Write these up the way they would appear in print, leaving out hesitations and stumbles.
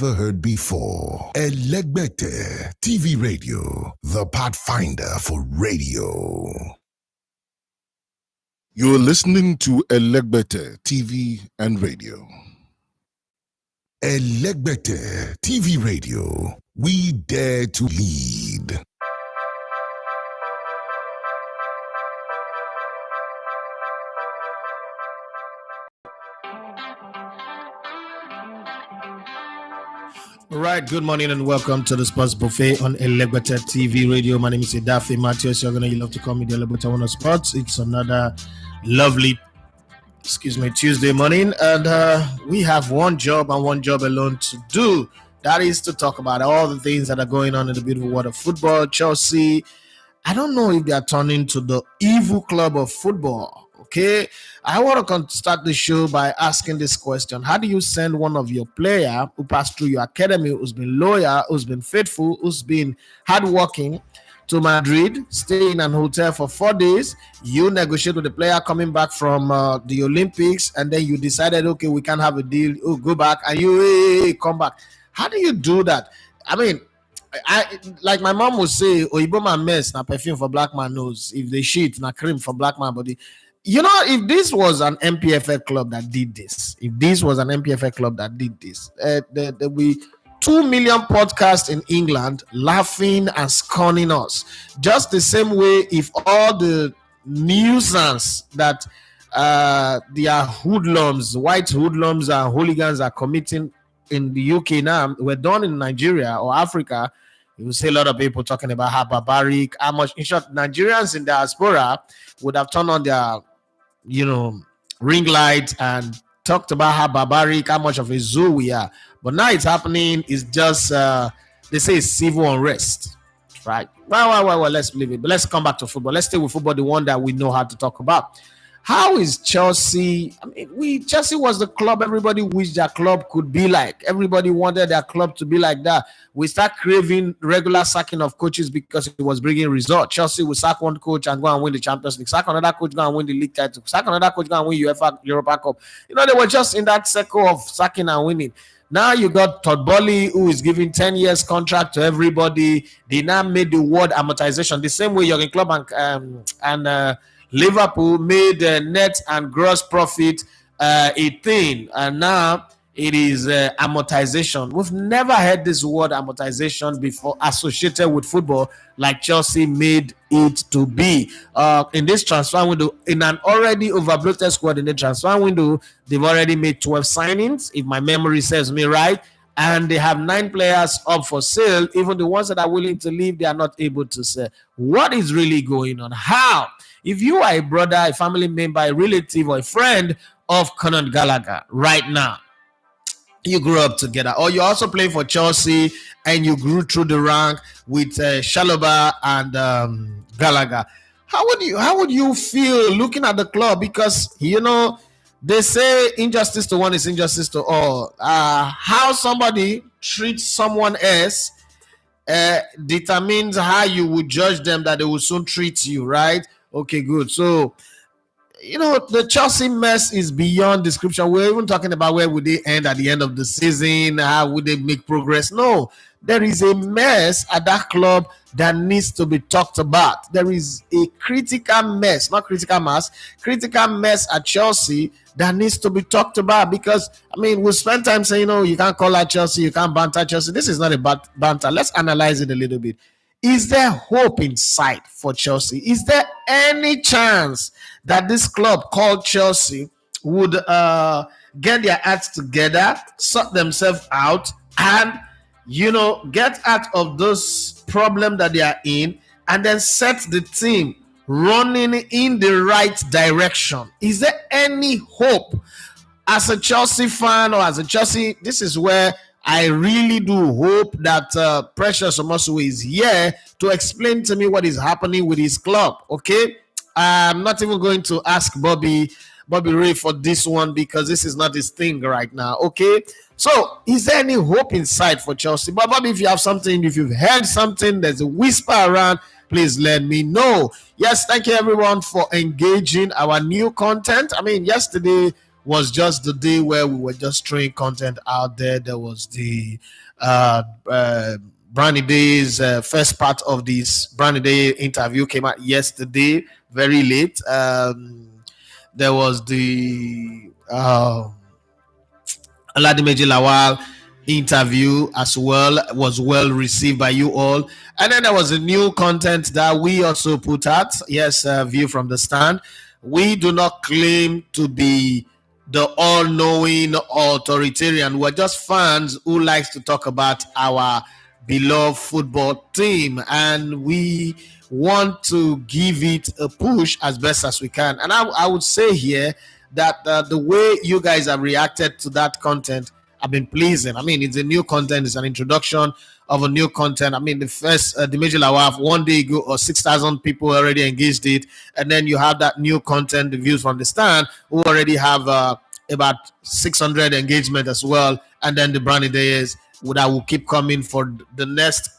never heard before. Elegbete TV Radio, the pathfinder for radio. You're listening to Elegbete TV and Radio. Elegbete TV Radio, we dare to lead. All right, good morning and welcome to the Sports Buffet on Elegbete TV Radio. My name is Idafe Matthias. You love to call me the Elegbete One of Sports. It's another lovely, Tuesday morning, and we have one job and one job alone to do. That is to talk about all the things that are going on in the beautiful world of football. Chelsea, I don't know if they are turning to the evil club of football. Okay, I want to start the show by asking this question. How do you send one of your player who passed through your academy, who's been loyal, who's been faithful, who's been hardworking, to Madrid, stay in an hotel for 4 days? You negotiate with the player coming back from the Olympics, and then you decided, okay, we can have a deal. Oh, go back, and you come back. How do you do that? I mean, I like my mom would say, "Oyibo man mess na perfume for black man nose. If they shit na cream for black man body." You know, if this was an MPFL club that did this, there will be 2 million podcasts in England laughing and scorning us. Just the same way if all the nuisance that their hoodlums, white hoodlums and hooligans are committing in the UK now were done in Nigeria or Africa, you will see a lot of people talking about how barbaric, how much, in short, Nigerians in diaspora would have turned on their ring light and talked about how barbaric, how much of a zoo we are. But now it's happening. It's just they say it's civil unrest, right? Well, let's leave it. But let's come back to football. Let's stay with football, the one that we know how to talk about. How is Chelsea? I mean, Chelsea was the club everybody wished their club could be like. Everybody wanted their club to be like that. We start craving regular sacking of coaches because it was bringing results. Chelsea will sack one coach and go and win the Champions League. Sack another coach, go and win the league title. Sack another coach, go and win UEFA Europa Cup. You know, they were just in that circle of sacking and winning. Now you got Todd Boehly, who is giving 10 years contract to everybody. They now made the word amortization the same way Jurgen Klopp and Liverpool made net and gross profit a thing, and now it is amortization. We've never heard this word amortization before associated with football like Chelsea made it to be. In this transfer window, in an already overbloated squad in the transfer window, they've already made 12 signings, if my memory serves me right, and they have 9 players up for sale. Even the ones that are willing to leave, they are not able to sell. What is really going on? How? If you are a brother, a family member, a relative, or a friend of Conor Gallagher right now, you grew up together, or you're also playing for Chelsea and you grew through the rank with Chalobah and Gallagher, how would you feel looking at the club? Because they say injustice to one is injustice to all. How somebody treats someone else determines how you would judge them, that they will soon treat you, right? Okay, good. So, the Chelsea mess is beyond description. We're even talking about where would they end at the end of the season? How would they make progress? No, there is a mess at that club that needs to be talked about. There is a critical mess at Chelsea that needs to be talked about, because, we spend time saying, you can't call out Chelsea, you can't banter Chelsea. This is not a banter. Let's analyze it a little bit. Is there hope in sight for Chelsea? Is there any chance that this club called Chelsea would get their acts together, sort themselves out, and, get out of those problems that they are in, and then set the team running in the right direction? Is there any hope? As a Chelsea fan, or as a Chelsea, this is where I really do hope that Precious Omosuwe is here to explain to me what is happening with his club. Okay, I'm not even going to ask Bobby Ray for this one, because this is not his thing right now. Okay, so is there any hope in sight for Chelsea? But Bobby, if you have something, if you've heard something, there's a whisper around, please let me know. Yes, thank you everyone for engaging our new content. Yesterday was just the day where we were just throwing content out there. There was the uh, uh, Brandy Day's first part of this Brandy Day interview came out yesterday, very late. There was the Oladimeji Lawal interview as well, was well received by you all. And then there was a new content that we also put out. Yes, View from the Stand. We do not claim to be the all-knowing authoritarian. We're just fans who likes to talk about our beloved football team, and we want to give it a push as best as we can. And I would say here that the way you guys have reacted to that content have been pleasing. I mean, it's a new content, it's an introduction of a new content. I mean, the first the Major Lawaf 1 day ago, or 6,000 people already engaged it, and then you have that new content, the Views from the Stand, who already have about 600 engagement as well, and then the Brandy Days that will keep coming for the next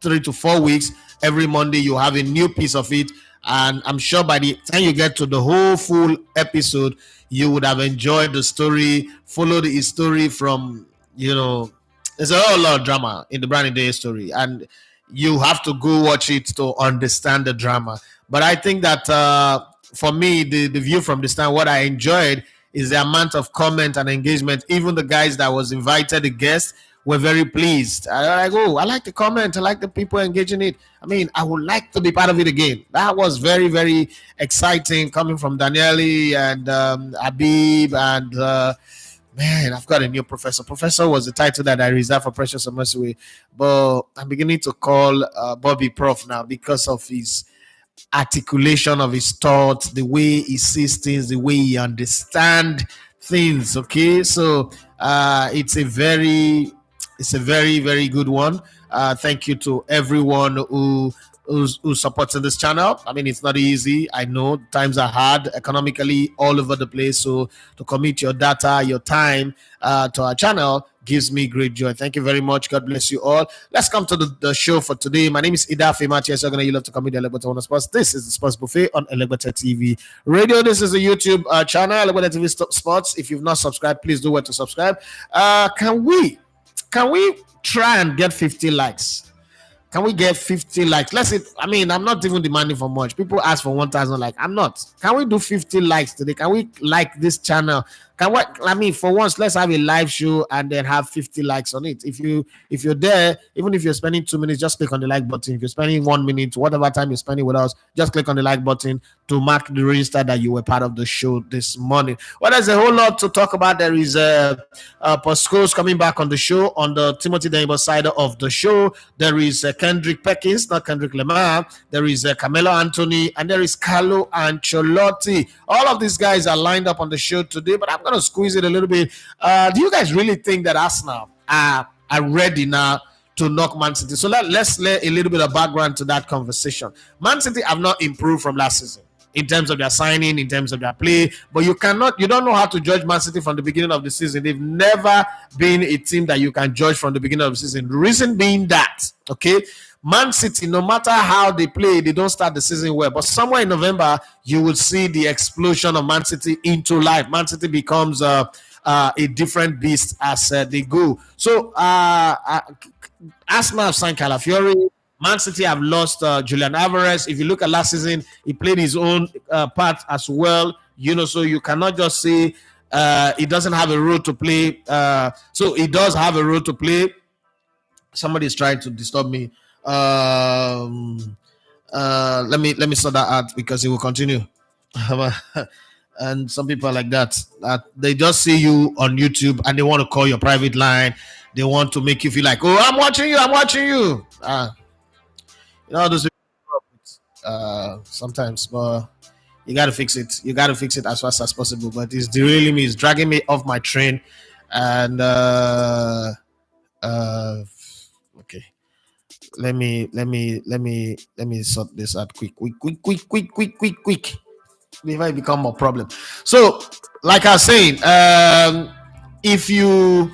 3 to 4 weeks. Every Monday you have a new piece of it, and I'm sure by the time you get to the whole full episode, you would have enjoyed the story, followed the story from, there's a whole lot of drama in the Brandy Day story, and you have to go watch it to understand the drama. But I think that for me, the View from the Stand, what I enjoyed is the amount of comment and engagement. Even the guys that was invited, the guests, were very pleased. I like the comment. I like the people engaging it. I mean, I would like to be part of it again. That was very, very exciting coming from Daniele and Habib and man, I've got a new professor. Professor was the title that I reserved for Precious Omersiwe, but I'm beginning to call Bobby Prof now because of his articulation of his thoughts, the way he sees things, the way he understands things. Okay, so it's a very, very good one. Thank you to everyone who's supporting this channel. I mean, it's not easy. I know times are hard economically all over the place. So to commit your data, your time to our channel gives me great joy. Thank you very much. God bless you all. Let's come to the show for today. My name is Idafe Matias. You love to come with Elegbete on Sports. This is the Sports Buffet on Elegbete TV Radio. This is the YouTube channel, Elegbete TV Sports. If you've not subscribed, please do where to subscribe. Can we try and get 50 likes? Can we get 50 likes? Let's say, I mean, I'm not even demanding for much. People ask for 1,000 likes. I'm not. Can we do 50 likes today? Can we like this channel? Can we, I mean, for once, let's have a live show and then have 50 likes on it. If you're there, even if you're spending 2 minutes, just click on the like button. If you're spending 1 minute, whatever time you're spending with us, just click on the like button to mark the register that you were part of the show this morning. Well, there's a whole lot to talk about. There is Posco's coming back on the show on the Timothy Denbo side of the show. There is Kendrick Perkins, not Kendrick Lamar. There is Carmelo Anthony, and there is Carlo Ancelotti. All of these guys are lined up on the show today, but I'm going to squeeze it a little bit. Do you guys really think that Arsenal are ready now to knock Man City? So let's lay a little bit of background to that conversation. Man City have not improved from last season in terms of their signing, in terms of their play, but you don't know how to judge Man City from the beginning of the season. They've never been a team that you can judge from the beginning of the season. The reason being that, okay, Man City, no matter how they play, they don't start the season well. But somewhere in November, you will see the explosion of Man City into life. Man City becomes a different beast as they go. So, Arsenal have signed Calafiori. Man City have lost Julian Alvarez. If you look at last season, he played his own part as well. So you cannot just say he doesn't have a role to play. So he does have a role to play. Somebody is trying to disturb me. Let me sort that out because it will continue. And some people are like that. They just see you on YouTube and they want to call your private line. They want to make you feel like, oh, I'm watching you. Those sometimes, but you gotta fix it. You gotta fix it as fast as possible. But it's derailing me. It's dragging me off my train. And okay. Let me sort this out quick before it become a problem. So, like I was saying, if you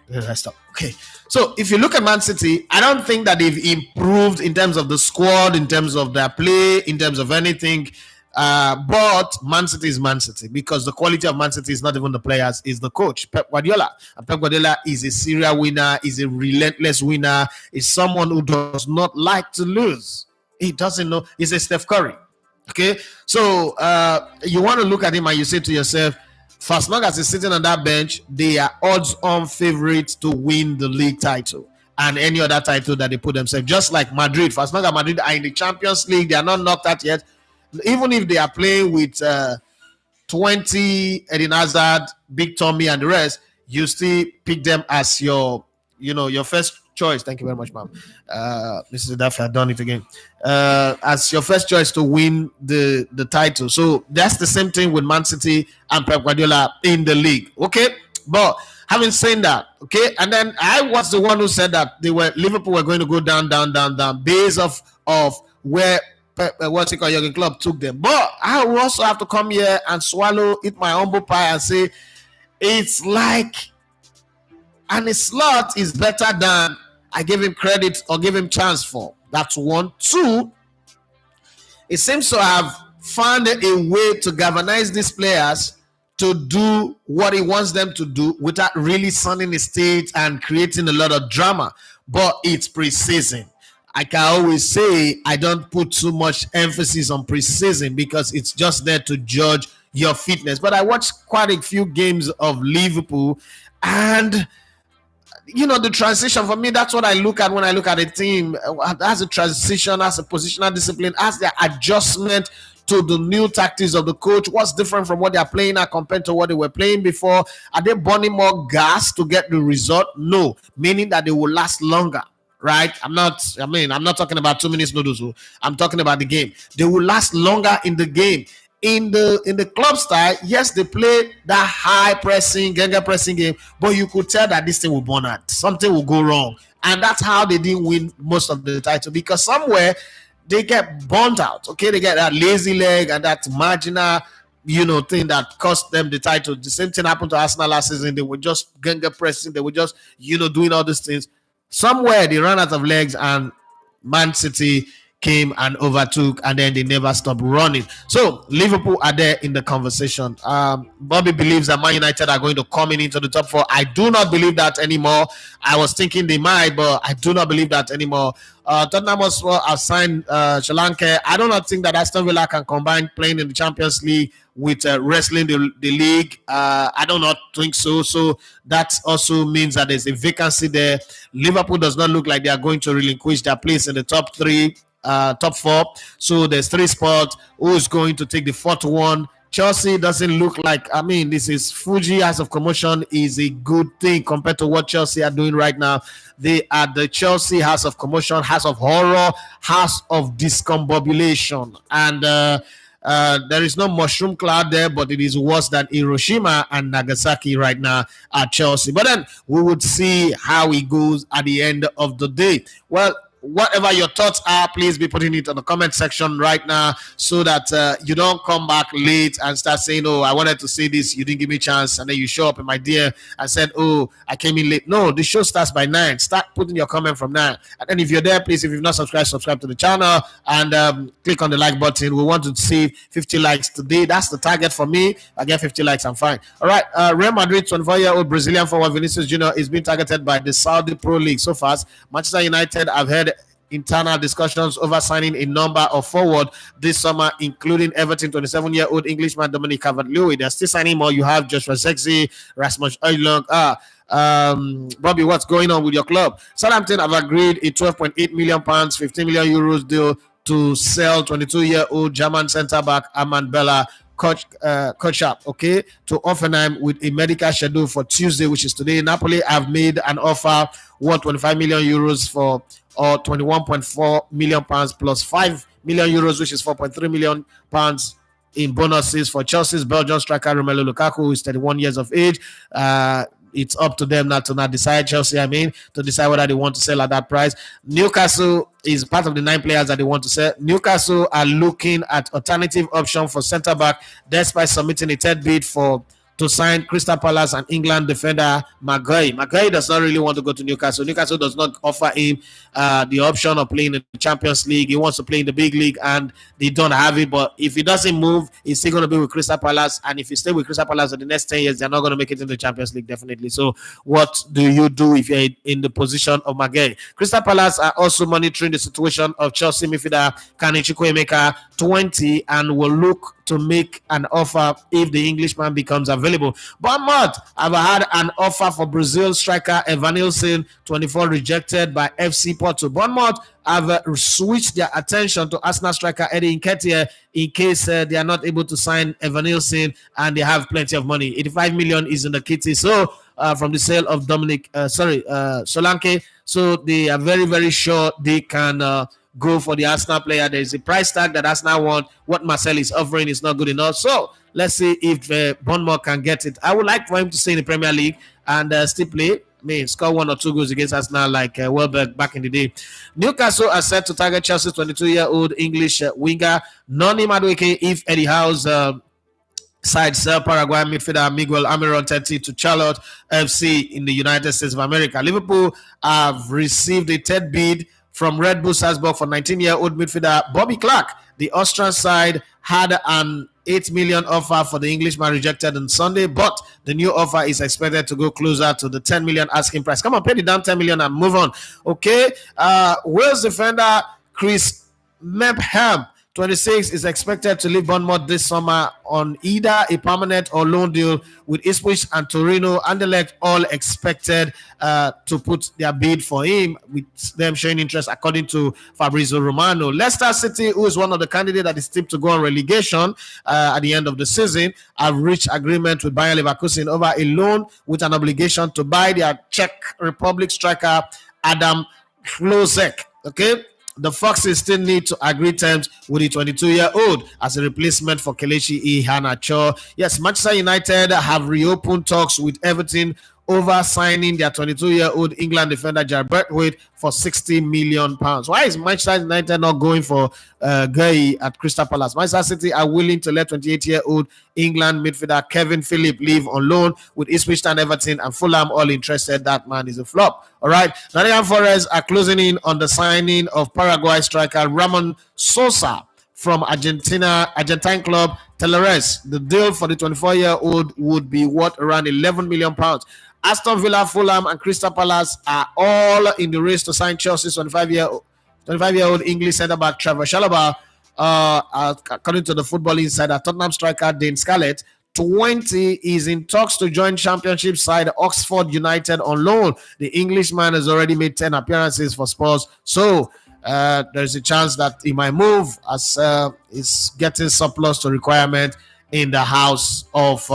let's stop. Okay. So if you look at Man City, I don't think that they've improved in terms of the squad, in terms of their play, in terms of anything. But Man City is Man City because the quality of Man City is not even the players, is the coach, Pep Guardiola. And Pep Guardiola is a serial winner, is a relentless winner, is someone who does not like to lose. He doesn't know. He's a Steph Curry. Okay, so you want to look at him and you say to yourself, for as long as he's sitting on that bench, they are odds-on favorites to win the league title and any other title that they put themselves. Just like Madrid, for as long as Madrid are in the Champions League, they are not knocked out yet. Even if they are playing with 20 Eden Hazard, Big Tommy, and the rest, you still pick them as your first choice. Thank you very much, ma'am. Mrs. Daffy had done it again. As your first choice to win the title. So that's the same thing with Man City and Pep Guardiola in the league. Okay, but having said that, okay, and then I was the one who said that Liverpool were going to go down, based of where Jurgen Klopp took them. But I will also have to come here and eat my humble pie and say it's like Ancelotti is better than I give him credit or give him chance for. That's one. Two, it seems to have found a way to galvanize these players to do what he wants them to do without really sounding the stage and creating a lot of drama. But it's pre-season. I can always say I don't put too much emphasis on pre-season because it's just there to judge your fitness. But I watched quite a few games of Liverpool, and the transition for me, that's what I look at when I look at a team. As a transition, as a positional discipline, as their adjustment to the new tactics of the coach. What's different from what they are playing now compared to what they were playing before? Are they burning more gas to get the result? No, meaning that they will last longer. Right? I'm not talking about 2 minutes noodles. I'm talking about the game. They will last longer in the game. In the club style, yes, they play that high pressing, Genga pressing game, but you could tell that this thing will burn out. Something will go wrong. And that's how they didn't win most of the title, because somewhere they get burnt out. Okay, they get that lazy leg and that marginal thing that cost them the title. The same thing happened to Arsenal last season. They were just Genga pressing, they were just doing all these things. Somewhere they ran out of legs and Man City came and overtook, and then they never stopped running. So Liverpool are there in the conversation. Bobby believes that Man United are going to come into the top four. I do not believe that anymore. I was thinking they might, but I do not believe that anymore. Tottenham Hotspur have signed Sri Lanka. I do not think that Aston Villa can combine playing in the Champions League with wrestling the league. I do not think so. So that also means that there's a vacancy there. Liverpool does not look like they are going to relinquish their place in the top four. So there's 3 spots. Who's going to take the 4th one? Chelsea doesn't look like, this is Fuji House of Commotion is a good thing compared to what Chelsea are doing right now. They are the Chelsea House of Commotion, House of Horror, House of Discombobulation. And there is no mushroom cloud there, but it is worse than Hiroshima and Nagasaki right now at Chelsea. But then we would see how it goes at the end of the day. Well, whatever your thoughts are, please be putting it on the comment section right now so that you don't come back late and start saying, oh, I wanted to say this, you didn't give me a chance, and then you show up in my DM and said, oh, I came in late. No, the show starts by 9. Start putting your comment from 9. And then if you're there, please, if you've not subscribed, subscribe to the channel and click on the like button. We want to see 50 likes today. That's the target for me. I get 50 likes, I'm fine. All right, Real Madrid, 24-year-old Brazilian forward Vinicius Jr. is being targeted by the Saudi Pro League. So fast, Manchester United have heard internal discussions over signing a number of forward this summer, including Everton 27-year-old Englishman Dominic Calvert-Lewin. They're still signing more. You have Joshua Zexi, Rasmus Højlund. Bobby, what's going on with your club? Southampton have agreed a £12.8 million, 15 million euros deal to sell 22-year-old German centre-back Armand Bella Kochap, okay, to Offenheim with a medical schedule for Tuesday, which is today. Napoli have made an offer worth 25 million euros or 21.4 million pounds plus 5 million euros, which is 4.3 million pounds in bonuses for Chelsea's Belgian striker Romelu Lukaku, who is 31 years of age. It's up to them to decide, Chelsea, to decide whether they want to sell at that price. Newcastle is part of the 9 players that they want to sell. Newcastle are looking at alternative option for centre-back, despite submitting a third bid for to sign Crystal Palace and England defender Maguire. Maguire does not really want to go to Newcastle. Newcastle does not offer him the option of playing in the Champions League. He wants to play in the big league, and they don't have it. But if he doesn't move, he's still going to be with Crystal Palace. And if he stay with Crystal Palace for the next 10 years, they're not going to make it in the Champions League, definitely. So what do you do if you're in the position of Maguire? Crystal Palace are also monitoring the situation of Chelsea midfielder Kanichi Koemeka, 20, and will look to make an offer if the Englishman becomes available. Bournemouth have had an offer for Brazil striker Evanilson, 24, rejected by FC Porto. Bournemouth have switched their attention to Arsenal striker Eddie Nketiah in case they are not able to sign Evanilson and they have plenty of money. 85 million is in the kitty. So from the sale of Solanke. So they are very, very sure they can go for the Arsenal player. There is a price tag that Arsenal want. What Marcel is offering is not good enough. So let's see if Bournemouth can get it. I would like for him to stay in the Premier League and still play. I mean, score 1 or 2 goals against Arsenal like Welbeck back in the day. Newcastle are set to target Chelsea's 22-year-old English winger Noni Madueke if Eddie Howe's side sell Paraguay midfielder Miguel Almiron 30 to Charlotte FC in the United States of America. Liverpool have received a third bid from Red Bull Salzburg for 19-year-old midfielder Bobby Clark. The Austrian side had an 8 million offer for the Englishman rejected on Sunday, but the new offer is expected to go closer to the 10 million asking price. Come on, pay the down 10 million and move on. Okay. Wales defender Chris Mepham, 26, is expected to leave Bournemouth this summer on either a permanent or loan deal with Ipswich and Torino. Anderlecht all expected to put their bid for him, with them showing interest according to Fabrizio Romano. Leicester City, who is one of the candidates that is tipped to go on relegation at the end of the season, have reached agreement with Bayer Leverkusen over a loan with an obligation to buy their Czech Republic striker Adam Klosek. Okay. The Foxes still need to agree terms with the 22-year-old as a replacement for Kelechi Iheanacho. Yes, Manchester United have reopened talks with Everton over signing their 22-year-old England defender Jared Braithwaite for £60 million. Why is Manchester United not going for Guy at Crystal Palace? Manchester City are willing to let 28-year-old England midfielder Kevin Phillips leave on loan, with Ipswich and Everton and Fulham all interested. That man is a flop. All right. Nottingham Forest are closing in on the signing of Paraguay striker Ramon Sosa from Argentine club Talleres. The deal for the 24-year-old would be worth around £11 million. Aston Villa, Fulham, and Crystal Palace are all in the race to sign Chelsea's 25-year-old English centre-back Trevor Chalobah. According to the Football Insider, Tottenham striker Dane Scarlett, 20, is in talks to join Championship side Oxford United on loan. The Englishman has already made 10 appearances for Spurs, so there's a chance that he might move as he's getting surplus to requirement in the house of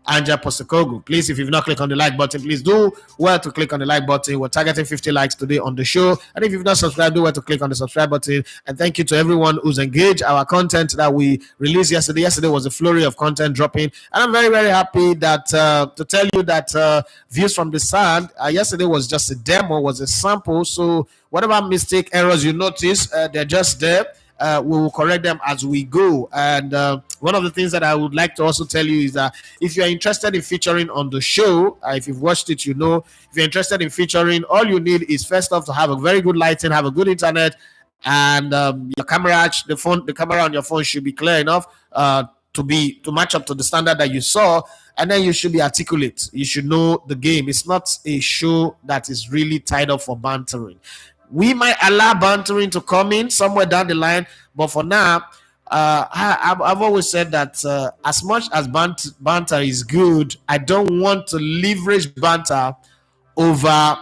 Anja Postecoglou. Please, if you've not clicked on the like button, please do well to click on the like button. We're targeting 50 likes today on the show. And if you've not subscribed, do well to click on the subscribe button. And thank you to everyone who's engaged our content that we released yesterday. Yesterday was a flurry of content dropping. And I'm very, very happy that to tell you that Views from the Sand, yesterday was just a demo, was a sample. So whatever mistake, errors you notice, they're just there. We will correct them as we go. And one of the things that I would like to also tell you is that if you're interested in featuring on the show, if you've watched it, you know, if you're interested in featuring, all you need is first off to have a very good lighting, have a good internet, and your camera, the camera on your phone should be clear enough to match up to the standard that you saw. And then you should be articulate. You should know the game. It's not a show that is really tied up for bantering. We might allow bantering to come in somewhere down the line, but for now, I've always said that as much as banter is good, I don't want to leverage banter over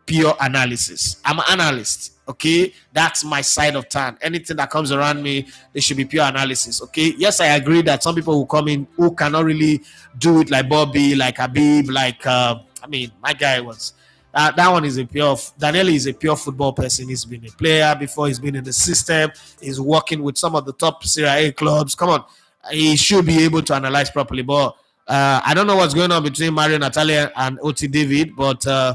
pure analysis. I'm an analyst, okay? That's my side of town. Anything that comes around me, there should be pure analysis, okay? Yes, I agree that some people will come in who cannot really do it like Bobby, like Habib, like, my guy was... that one is Daniel is a pure football person. He's been a player before. He's been in the system. He's working with some of the top Serie A clubs. Come on. He should be able to analyze properly. But I don't know what's going on between Mario Natalia and OT David, but I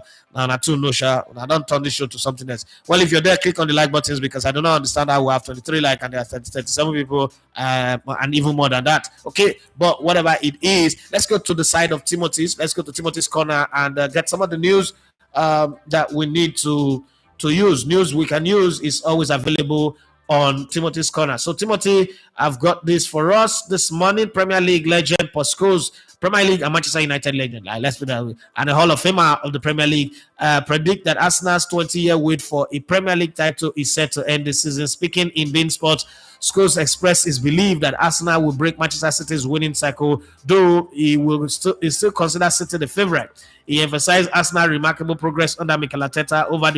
don't turn this show to something else. Well, if you're there, click on the like buttons because I do not understand how we have 23 like and there are 37 people and even more than that. Okay, but whatever it is, let's go to the side of Timothy's. Let's go to Timothy's corner and get some of the news that we need to use. News we can use is always available on Timothy's corner. So Timothy, I've got this for us this morning. Premier League legend Posco's Premier League and Manchester United legend, let's put that way, and a Hall of Famer of the Premier League predict that Arsenal's 20-year wait for a Premier League title is set to end this season. Speaking in Bein Sports, Scholes expressed his belief that Arsenal will break Manchester City's winning cycle, though he still consider City the favourite. He emphasized Arsenal's remarkable progress under Mikel Arteta over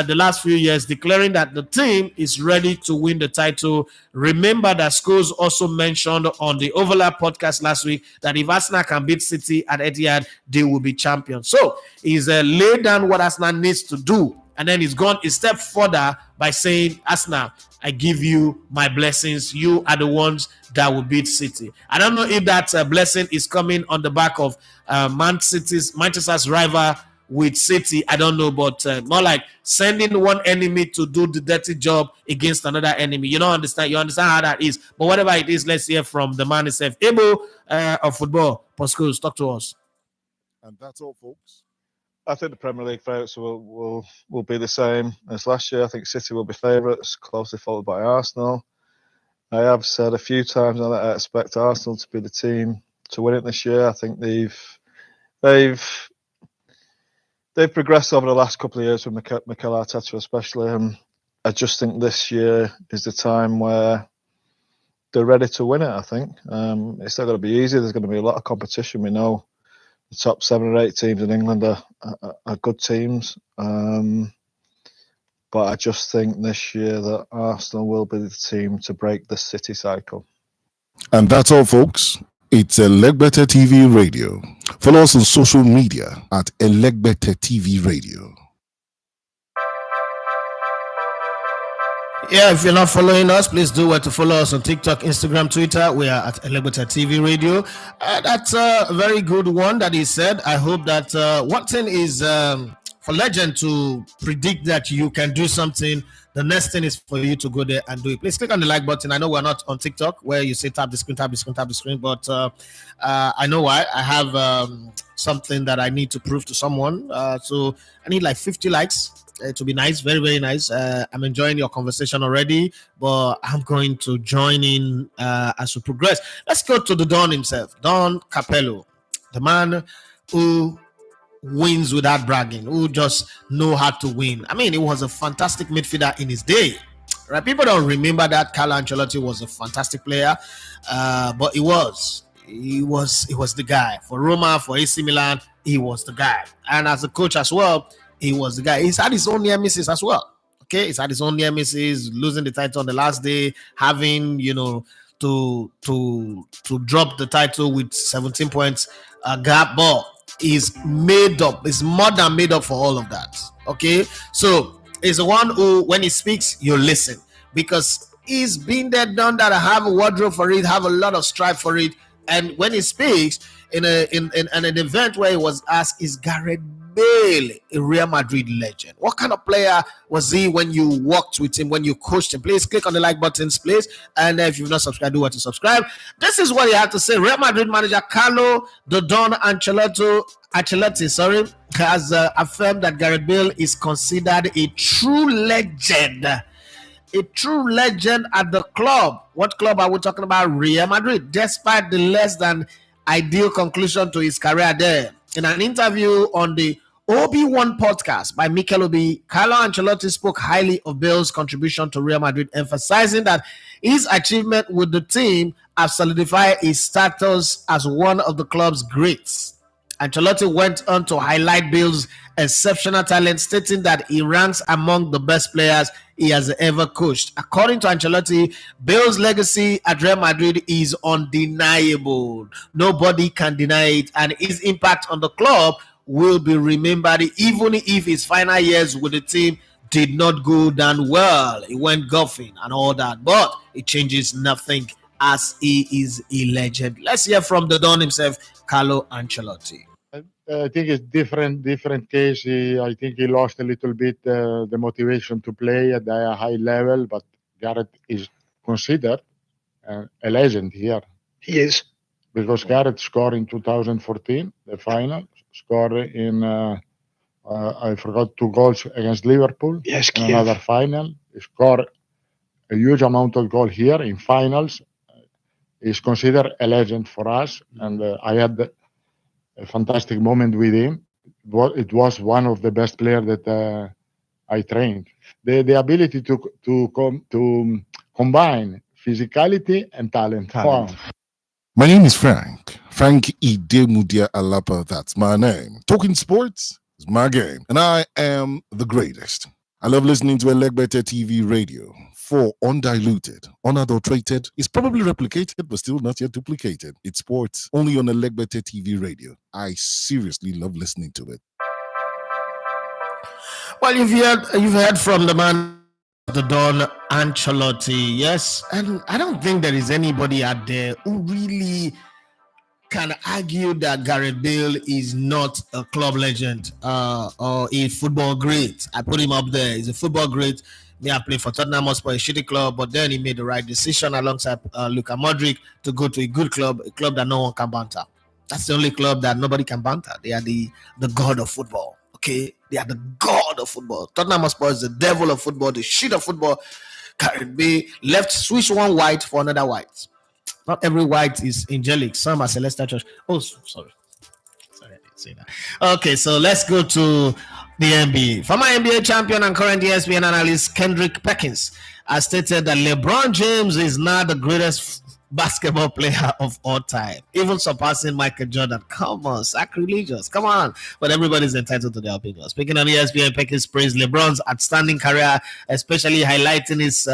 the last few years, declaring that the team is ready to win the title. Remember that Scholes also mentioned on the Overlap podcast last week that if Arsenal can beat City at Etihad, they will be champions. So he's laid down what Arsenal needs to do, and then he's gone a step further by saying, Arsenal, I give you my blessings. You are the ones that will beat City. I don't know if that blessing is coming on the back of Manchester's rival with City, I don't know, but more like sending one enemy to do the dirty job against another enemy. You understand how that is. But whatever it is, let's hear from the man himself. Able of football, Pascal, talk to us. And that's all, folks. I think the Premier League favourites will be the same as last year. I think City will be favourites, closely followed by Arsenal. I have said a few times that I expect Arsenal to be the team to win it this year. I think they've progressed over the last couple of years with Mikel Arteta especially, and I just think this year is the time where they're ready to win it, I think. It's not going to be easy. There's going to be a lot of competition. We know the top 7 or 8 teams in England are good teams, but I just think this year that Arsenal will be the team to break the City cycle. And that's all, folks. It's Elegbetter TV Radio. Follow us on social media at Elegbetter TV Radio. Yeah, if you're not following us, please do to follow us on TikTok, Instagram, Twitter. We are at Elegbetter TV Radio. That's a very good one that he said. I hope that one thing is for legend to predict that you can do something. The next thing is for you to go there and do it. Please click on the like button. I know we're not on TikTok where you say tap the screen, but I know why. I have something that I need to prove to someone. So I need like 50 likes. To be nice, very, very nice. I'm enjoying your conversation already, but I'm going to join in as we progress. Let's go to the Don himself, Don Capello, the man who wins without bragging, who just know how to win. I mean, he was a fantastic midfielder in his day. Right? People don't remember that Carlo Ancelotti was a fantastic player, but he was the guy. For Roma, for AC Milan, he was the guy. And as a coach as well, he was the guy. He's had his own near misses as well. Okay, he's had his own near misses, losing the title on the last day, having to drop the title with 17 points gap, but is made up. Is more than made up for all of that. Okay, so he's the one who, when he speaks, you listen because he's been there, done that. I have a wardrobe for it, have a lot of strive for it, and when he speaks in an event where he was asked, "Is Gareth Bale a Real Madrid legend? What kind of player was he when you worked with him, when you coached him?" Please click on the like buttons, please. And if you've not subscribed, do to subscribe. This is what he had to say. Real Madrid manager Carlo the Don Ancelotti, has affirmed that Gareth Bale is considered a true legend. A true legend at the club. What club are we talking about? Real Madrid. Despite the less than ideal conclusion to his career there. In an interview on the Obi-Wan podcast by Mikel Obi, Carlo Ancelotti spoke highly of Bale's contribution to Real Madrid, emphasizing that his achievement with the team have solidified his status as one of the club's greats. Ancelotti went on to highlight Bale's exceptional talent, stating that he ranks among the best players he has ever coached. According to Ancelotti, Bale's legacy at Real Madrid is undeniable. Nobody can deny it, and his impact on the club will be remembered even if his final years with the team did not go down well. He went golfing and all that, but it changes nothing as he is a legend. Let's hear from the Don himself, Carlo Ancelotti. I think it's different case. I think he lost a little bit the motivation to play at a high level, but Gareth is considered a legend here. He is. Because Gareth scored in 2014, the final, scored in, I forgot, 2 goals against Liverpool. Yes, in another final. He scored a huge amount of goal here in finals. He's considered a legend for us, and I had a fantastic moment with him. It was one of the best players that I trained. The ability to combine physicality and talent. Wow. My name is Frank Idemudia Alapa. That's my name. Talking sports is my game, and I am the greatest. I love listening to Elegbete TV radio. For undiluted, unadulterated, it's probably replicated, but still not yet duplicated. It's sports only on Elegbete TV radio. I seriously love listening to it. Well, you've heard from the man, the Don Ancelotti, yes, and I don't think there is anybody out there who really can argue that Gareth Bale is not a club legend or a football great. I put him up there. He's a football great. May have played for Tottenham Hotspur, a shitty club, but then he made the right decision alongside Luka Modric to go to a good club, a club that no one can banter. That's the only club that nobody can banter. They are the god of football. Okay, they are the god of football. Tottenham Hotspur is the devil of football, the shit of football. Gareth Bale left, switch one white for another white. Not every white is angelic. Some are celestial church. Oh, sorry, I didn't say that. Okay, so let's go to the NBA. Former NBA champion and current ESPN analyst Kendrick Perkins has stated that LeBron James is now the greatest basketball player of all time, even surpassing Michael Jordan. Come on, sacrilegious. Come on. But everybody's entitled to their opinion. Speaking of ESPN, Perkins praised LeBron's outstanding career, especially highlighting his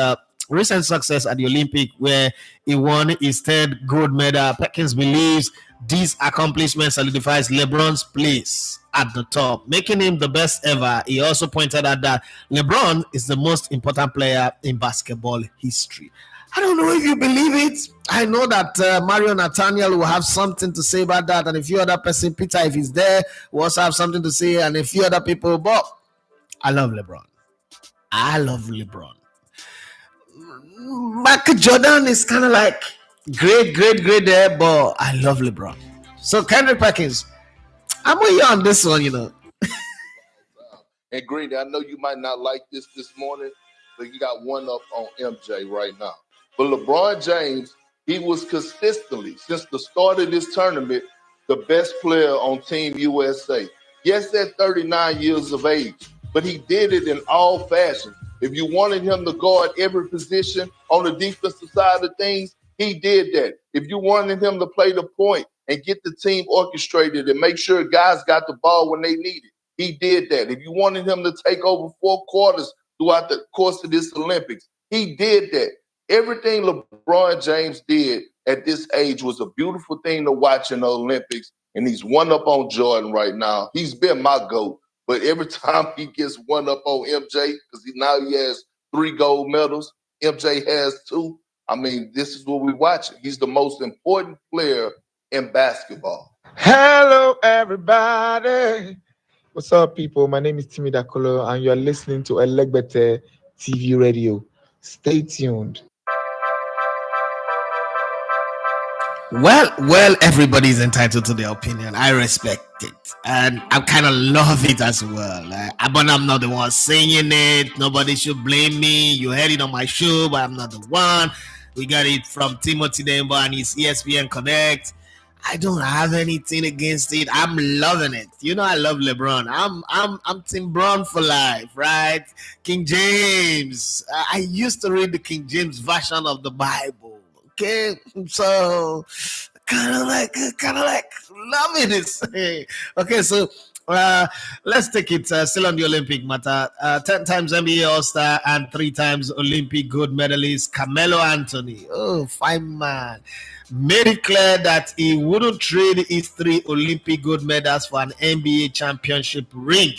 recent success at the Olympic, where he won his 3rd gold medal. Perkins believes this accomplishment solidifies LeBron's place at the top, making him the best ever. He also pointed out that LeBron is the most important player in basketball history. I don't know if you believe it. I know that Mario Nathaniel will have something to say about that, and a few other person, Peter, if he's there, will also have something to say, and a few other people. But I love LeBron. Michael Jordan is kind of like great there, but I love LeBron. So Kendrick Perkins, I'm with you on this one, And Green, I know you might not like this morning, but you got one up on MJ right now. But LeBron James, he was consistently, since the start of this tournament, the best player on Team USA. Yes, at 39 years of age, but he did it in all fashions. If you wanted him to guard every position on the defensive side of things, he did that. If you wanted him to play the point and get the team orchestrated and make sure guys got the ball when they need it, he did that. If you wanted him to take over 4 quarters throughout the course of this Olympics, he did that. Everything LeBron James did at this age was a beautiful thing to watch in the Olympics, and he's one up on Jordan right now. He's been my GOAT, but every time he gets one up on MJ, because now he has 3 gold medals, MJ has 2. I mean, this is what we're watching. He's the most important player in basketball. Hello, everybody. What's up, people? My name is Timmy Dakolo, and you're listening to Elegbete TV Radio. Stay tuned. Well, everybody's entitled to their opinion. I respect it, and I kind of love it as well. But I'm not the one saying it. Nobody should blame me. You heard it on my show, but I'm not the one. We got it from Timothy Demba and his ESPN Connect. I don't have anything against it. I'm loving it. I love LeBron. I'm Team Bron for life, right? King James. I used to read the King James version of the Bible. Okay, so kind of like loving it. Okay, so let's take it still on the Olympic matter. 10 times NBA All-Star and 3 times Olympic gold medalist Carmelo Anthony. Oh, fine man. Made it clear that he wouldn't trade his 3 Olympic gold medals for an NBA championship ring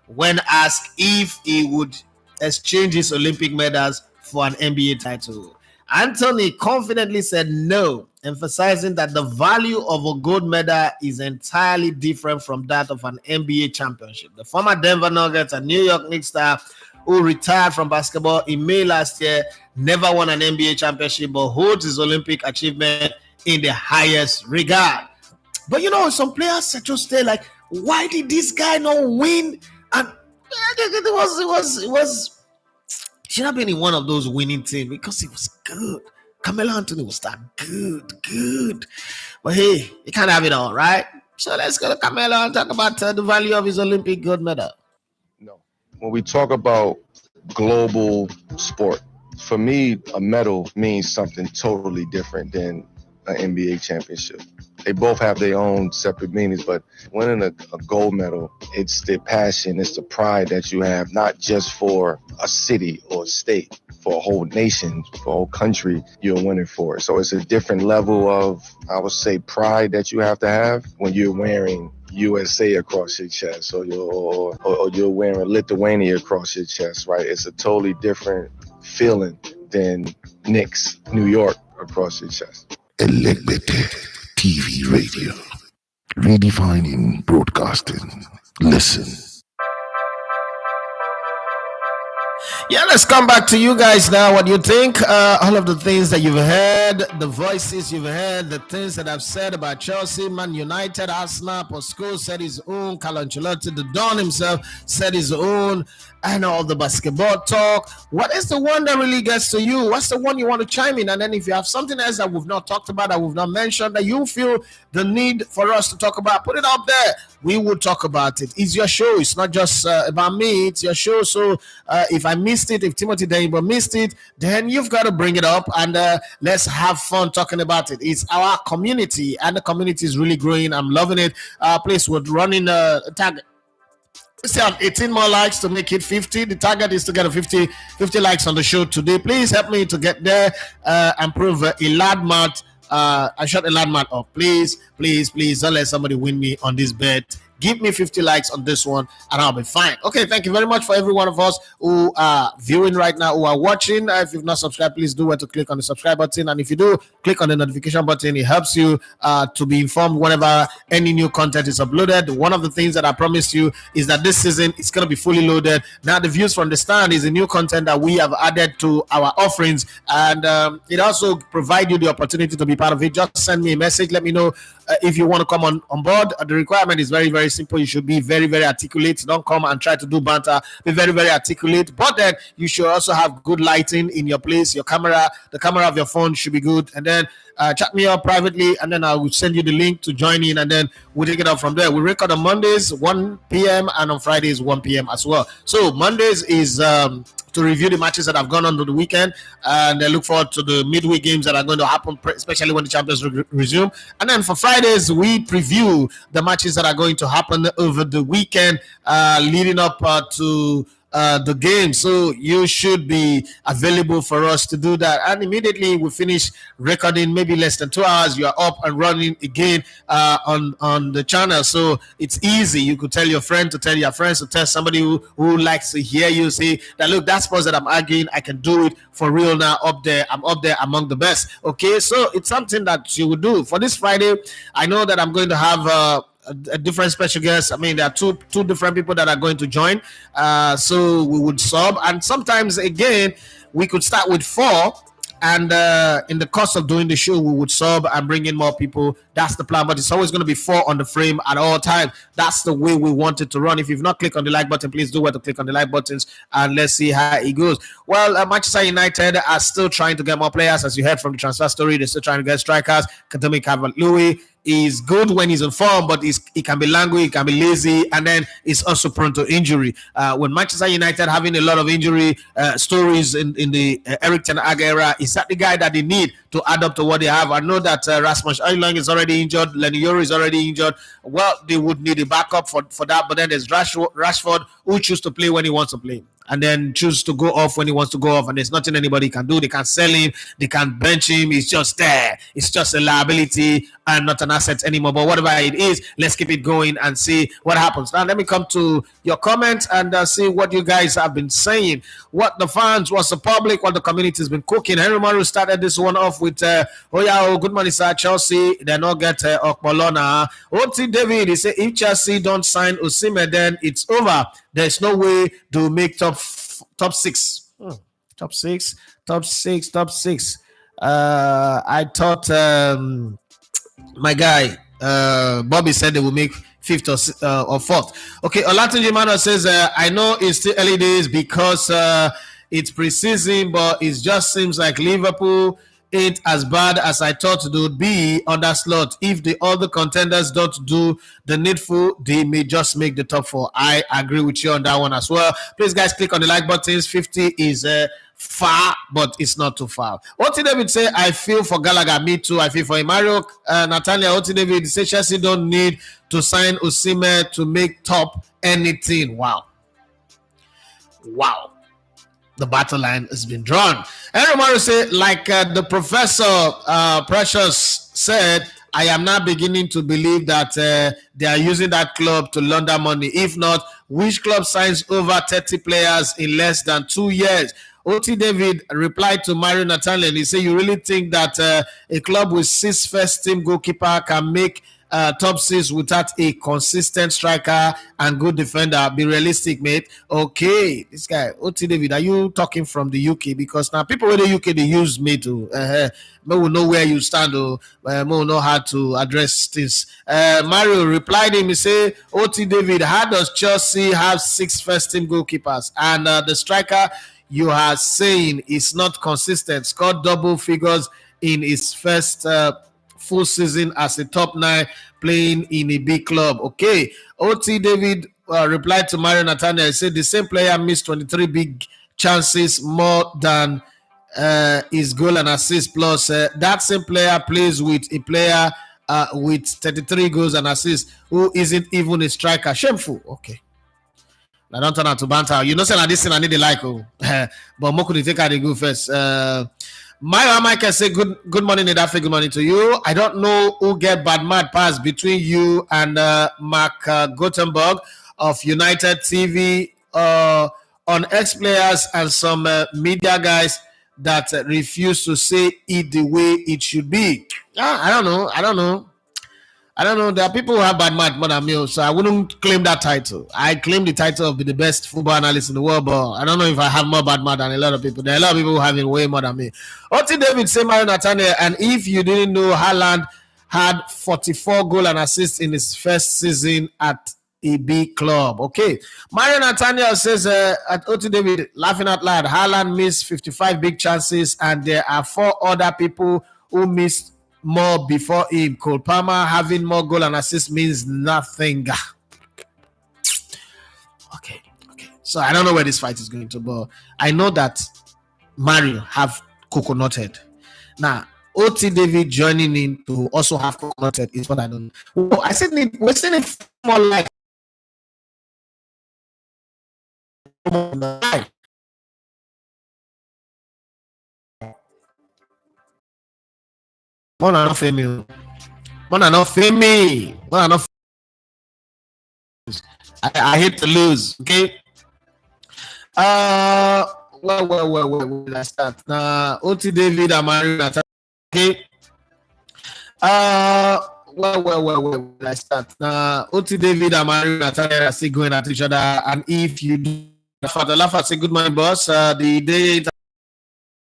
when asked if he would exchange his Olympic medals for an NBA title. Anthony confidently said no, emphasizing that the value of a gold medal is entirely different from that of an NBA championship. The former Denver Nuggets and New York Knicks star who retired from basketball in May last year never won an NBA championship, but holds his Olympic achievement in the highest regard. But some players just stay like, why did this guy not win? And it was should have been in one of those winning teams because he was good. Carmelo Anthony was that good. But hey, you can't have it all, right? So let's go to Carmelo and talk about the value of his Olympic gold medal. No. When we talk about global sport, for me, a medal means something totally different than an NBA championship. They both have their own separate meanings, but winning a gold medal, it's the passion, it's the pride that you have, not just for a city or a state, for a whole nation, for a whole country, you're winning for it. So it's a different level of, I would say, pride that you have to have when you're wearing USA across your chest, or you're wearing Lithuania across your chest, right? It's a totally different feeling than Knicks, New York across your chest. Elegbete TV Radio, redefining broadcasting. Listen. Yeah, let's come back to you guys now. What do you think? All of the things that you've heard, the voices you've heard, the things that I've said about Chelsea, Man United, Arsenal, Posco said his own, Carlo Ancelotti, the Don himself said his own, and all the basketball talk. What is the one that really gets to you? What's the one you want to chime in? And then if you have something else that we've not talked about, that we've not mentioned, that you feel the need for us to talk about, put it up there. We will talk about it. It's your show. It's not just about me. It's your show. So if I missed it, if Timothy Daniel missed it, then you've got to bring it up and let's have fun talking about it. It's our community, and the community is really growing. I'm loving it. Please, we're running a target. We still have 18 more likes to make it 50. The target is to get a 50 likes on the show today. Please help me to get there and prove a landmark. I shot a landmark up. Please don't let somebody win me on this bet. Give me 50 likes on this one and I'll be fine. Okay, thank you very much for every one of us who are viewing right now, who are watching. If you've not subscribed, please do to click on the subscribe button. And if you do, click on the notification button. It helps you to be informed whenever any new content is uploaded. One of the things that I promised you is that this season it's going to be fully loaded. Now, the Views from the Stand is a new content that we have added to our offerings. And it also provides you the opportunity to be part of it. Just send me a message. Let me know if you want to come on board. The requirement is very, very simple. You should be very, very articulate. Don't come and try to do banter. Be very, very articulate. But then you should also have good lighting in your place. Your camera, the camera of your phone should be good. And then chat me up privately, and then I will send you the link to join in, and then we'll take it up from there. We record on Mondays 1 p.m. and on Fridays 1 p.m. as well. So Mondays is to review the matches that have gone on to the weekend, and I look forward to the midweek games that are going to happen, especially when the champions resume. And then for Fridays, we preview the matches that are going to happen over the weekend, leading up to the game. So you should be available for us to do that. And immediately we finish recording, maybe less than 2 hours, you are up and running again on the channel. So it's easy. You could tell your friend to tell your friends to tell somebody who likes to hear you say that, look, that sports that I'm arguing, I can do it for real now up there. I'm up there among the best. Okay, so it's something that you would do. For this Friday, I know that I'm going to have a different special guest. I mean, there are two different people that are going to join. So we would sub, and sometimes again we could start with 4, and in the course of doing the show we would sub and bring in more people. That's the plan, but it's always going to be 4 on the frame at all times. That's the way we want it to run. If you've not clicked on the like button, please do to click on the like buttons, and let's see how it goes. Well, Manchester United are still trying to get more players. As you heard from the transfer story, they're still trying to get strikers. Katami Calvert-Lewin is good when he's on form, but he can be languid, he can be lazy, and then he's also prone to injury. When Manchester United having a lot of injury stories in the Erik ten Hag era, is that the guy that they need to add up to what they have? I know that Rasmus Højlund is already injured, Lenny Yoro is already injured. Well, they would need a backup for that, but then there's Rashford who chooses to play when he wants to play. and then choose to go off when he wants to go off, and there's nothing anybody can do. They can't sell him, they can't bench him. He's just there. It's just a liability and not an asset anymore. But whatever it is, let's keep it going and see what happens. Now let me come to your comments and see what you guys have been saying, what the fans, what the public, what the community has been cooking. Henry Maru started this one off with good morning sir, Chelsea they not get Okbolona. Oti David, he said if Chelsea don't sign Osimhen, then it's over. There's no way to make top six. Top six. I thought my guy Bobby said they will make fifth or fourth. Okay, Olatunji Mano says I know it's still early days because it's preseason, but it just seems like Liverpool ain't as bad as I thought it would be on that slot. If the other contenders don't do the needful, they may just make the top four. I agree with you on that one as well. Please, guys, click on the like buttons. 50 is far, but it's not too far. Oti David say, I feel for Gallagher. Me too. I feel for Mario. Natalia Oti David say Chelsea don't need to sign Osimhen to make top anything. Wow. The battle line has been drawn. And Romero said, like the professor Precious said, I am now beginning to believe that they are using that club to launder money. If not, which club signs over 30 players in less than 2 years? Oti David replied to Mario Nathaniel. He said, you really think that a club with 6 first-team goalkeeper can make top 6 without a consistent striker and good defender? Be realistic, mate. Okay, this guy, Oti David, are you talking from the UK? Because now people in the UK, they use me to will know where you stand, or will know how to address this. Mario replied him, he said, Oti David, how does Chelsea have 6 first-team goalkeepers? And the striker you are saying is not consistent, scored double figures in his first full season as a top 9 playing in a big club. Okay, Oti David replied to Mario Nathaniel. He said the same player missed 23 big chances more than his goal and assist plus. That same player plays with a player with 33 goals and assists who isn't even a striker. Shameful. Okay. I don't turn out to banter. You know, say like this thing I need the like. But Moku they take out the go first. Michael say good morning, Edafe. Good morning to you. I don't know who get bad mad pass between you and Mark Gothenburg of United TV on ex-players and some media guys that refuse to say it the way it should be. I don't know. There are people who have bad math more than me, so I wouldn't claim that title. I claim the title of the best football analyst in the world, but I don't know if I have more bad math than a lot of people. There are a lot of people who have it way more than me. Oti David say Mario Nathaniel, and if you didn't know, Haaland had 44 goal and assists in his first season at a big club. Okay. Mario Nathaniel says at Oti David, laughing out loud, Haaland missed 55 big chances, and there are 4 other people who missed more before him. Cole Palmer having more goal and assist means nothing. Okay. So I don't know where this fight is going to, but I know that Mario have coconut head. Now, Oti David joining in to also have coconut head is what I don't know. Oh, I said we're saying it more like One are not famous. I hate to lose. Okay. Where did I start? Oti David and Mario. Okay. Where did I start? Oti David and Mario are still going at each other. And if you do, Father Lafa say good morning, boss. The day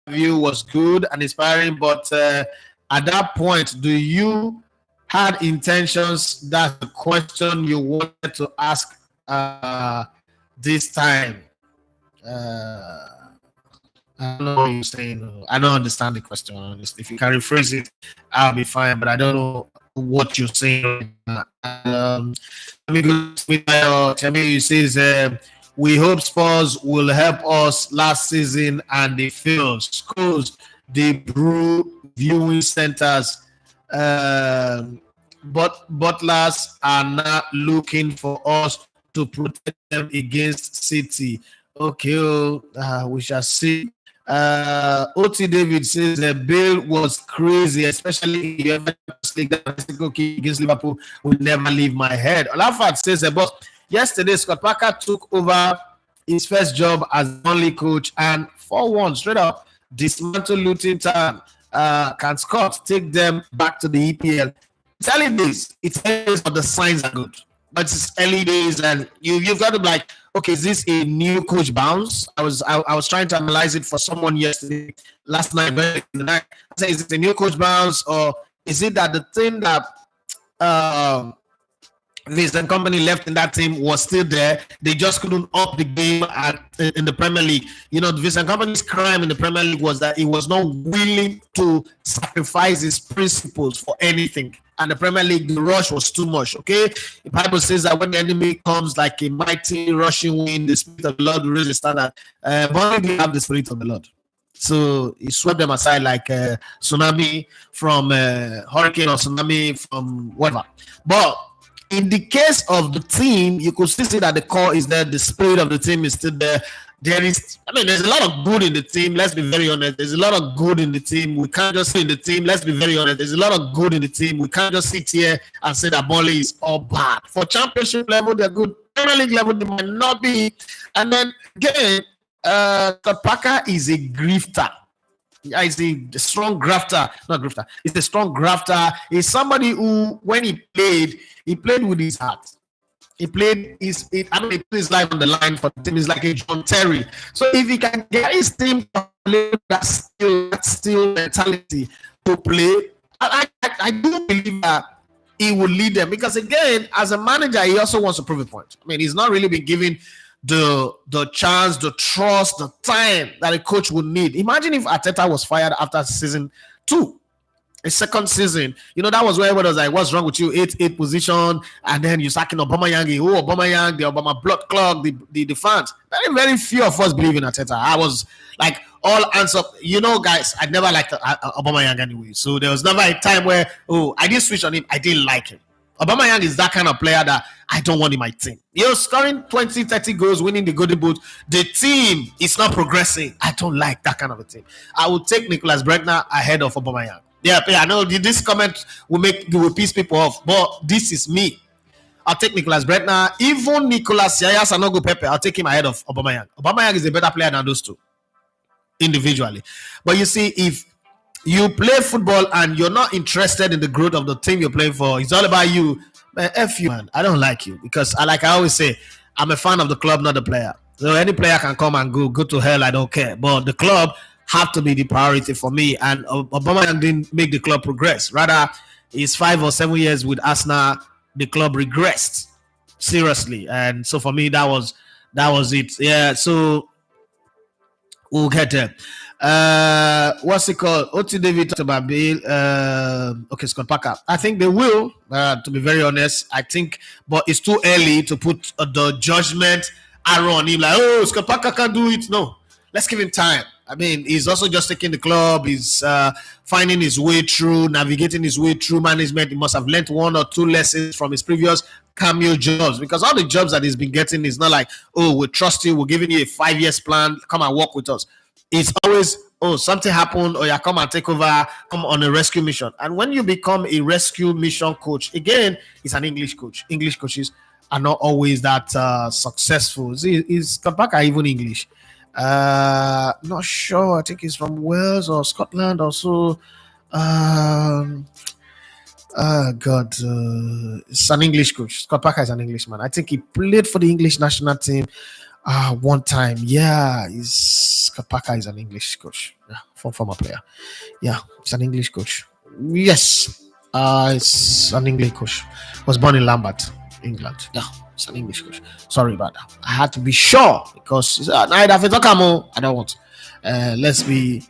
interview was good and inspiring, but at that point, do you had intentions? That's the question you wanted to ask this time. I don't know what you're saying. I don't understand the question, honestly. If you can rephrase it, I'll be fine, but I don't know what you're saying. Let me go with Chemi. Says, we hope Spurs will help us last season and the field. Schools, the brew viewing centers, but butlers are not looking for us to protect them against City. Okay, we shall see. OT David says Bale was crazy, especially in the UEFA League. That kick against Liverpool will never leave my head. Olafat says, but yesterday Scott Parker took over his first job as only coach and 4-1 straight up dismantle Luton Town. Can Scott take them back to the EPL? It's early days. It's early days, but the signs are good. But it's early days, and you've got to be like, okay, is this a new coach bounce? I was trying to analyze it for someone yesterday, last night, but in the night. I said, is it a new coach bounce, or is it that the thing that Vincent Company left in that team was still there? They just couldn't up the game in the Premier League. You know, Vincent Company's crime in the Premier League was that he was not willing to sacrifice his principles for anything. And the Premier League, the rush was too much. Okay, the Bible says that when the enemy comes like a mighty rushing wind, the Spirit of the Lord will raise the standard. But they have the Spirit of the Lord, so he swept them aside like tsunami from hurricane or tsunami from whatever. But in the case of the team, you could still see that the core is there. The spirit of the team is still there. There's a lot of good in the team. Let's be very honest. There's a lot of good in the team. We can't just sit in the team. Let's be very honest. There's a lot of good in the team. We can't just sit here and say that Burnley is all bad. For championship level, they're good. Premier League level, they might not be. And then again, Scott Parker is a grifter. Yeah, he's a strong grafter, not grifter. He's a strong grafter. He's somebody who, when he played with his heart. He played he put his life on the line for the team. He's like a John Terry. So if he can get his team to play that still mentality to play, I do believe that he will lead them. Because again, as a manager, he also wants to prove a point. I mean, he's not really been given the chance, the trust, the time that a coach would need. Imagine if Arteta was fired after season 2. A second season, that was where everybody was like, what's wrong with you? 8 position, and then you're sacking Aubameyang. Aubameyang, the Obama blood clog, the fans. Very, very few of us believe in Arteta. I was like, all hands up. Guys, I never liked Aubameyang anyway. So there was never a time where, I didn't switch on him. I didn't like him. Aubameyang is that kind of player that I don't want in my team. Scoring 20, 30 goals, winning the Golden Boot. The team is not progressing. I don't like that kind of a team. I would take Nicholas Bregner ahead of Aubameyang. Yeah, I know this comment will piss people off, but this is me. I'll take Nicholas Bregner. Even Nicolas Sanogo Pepe, I'll take him ahead of Aubameyang. Aubameyang is a better player than those two individually. But you see, if you play football and you're not interested in the growth of the team you're playing for, it's all about you. Man, F you, man. I don't like you because, like I always say, I'm a fan of the club, not the player. So any player can come and go to hell. I don't care. But the club have to be the priority for me. And Aubameyang didn't make the club progress. Rather, his 5 or 7 years with Arsenal, the club regressed seriously. And so for me, that was it. Yeah. So we'll get there. What's it called? Oti David talked about Bale. Okay, Scott Parker. I think they will. To be very honest, I think, but it's too early to put the judgment arrow on him. Like, Scott Parker can't do it. No, let's give him time. I mean, he's also just taking the club. He's finding his way through, navigating his way through management. He must have learned 1 or 2 lessons from his previous cameo jobs, because all the jobs that he's been getting is not like, we trust you, we're giving you a 5-year plan, come and work with us. It's always, something happened, or come and take over, come on a rescue mission. And when you become a rescue mission coach, again, it's an English coach. English coaches are not always that successful. Is Kabaka even English? Not sure. I think he's from Wales or Scotland or so. It's an English coach. Scott Parker is an Englishman. I think he played for the English national team one time. Yeah, Scott Parker is an English coach. Yeah, former player. Yeah, it's an English coach. Yes, it's an English coach. Was born in Lambert, England. Yeah, it's an English coach. Sorry about that. I had to be sure because I don't want. Let's be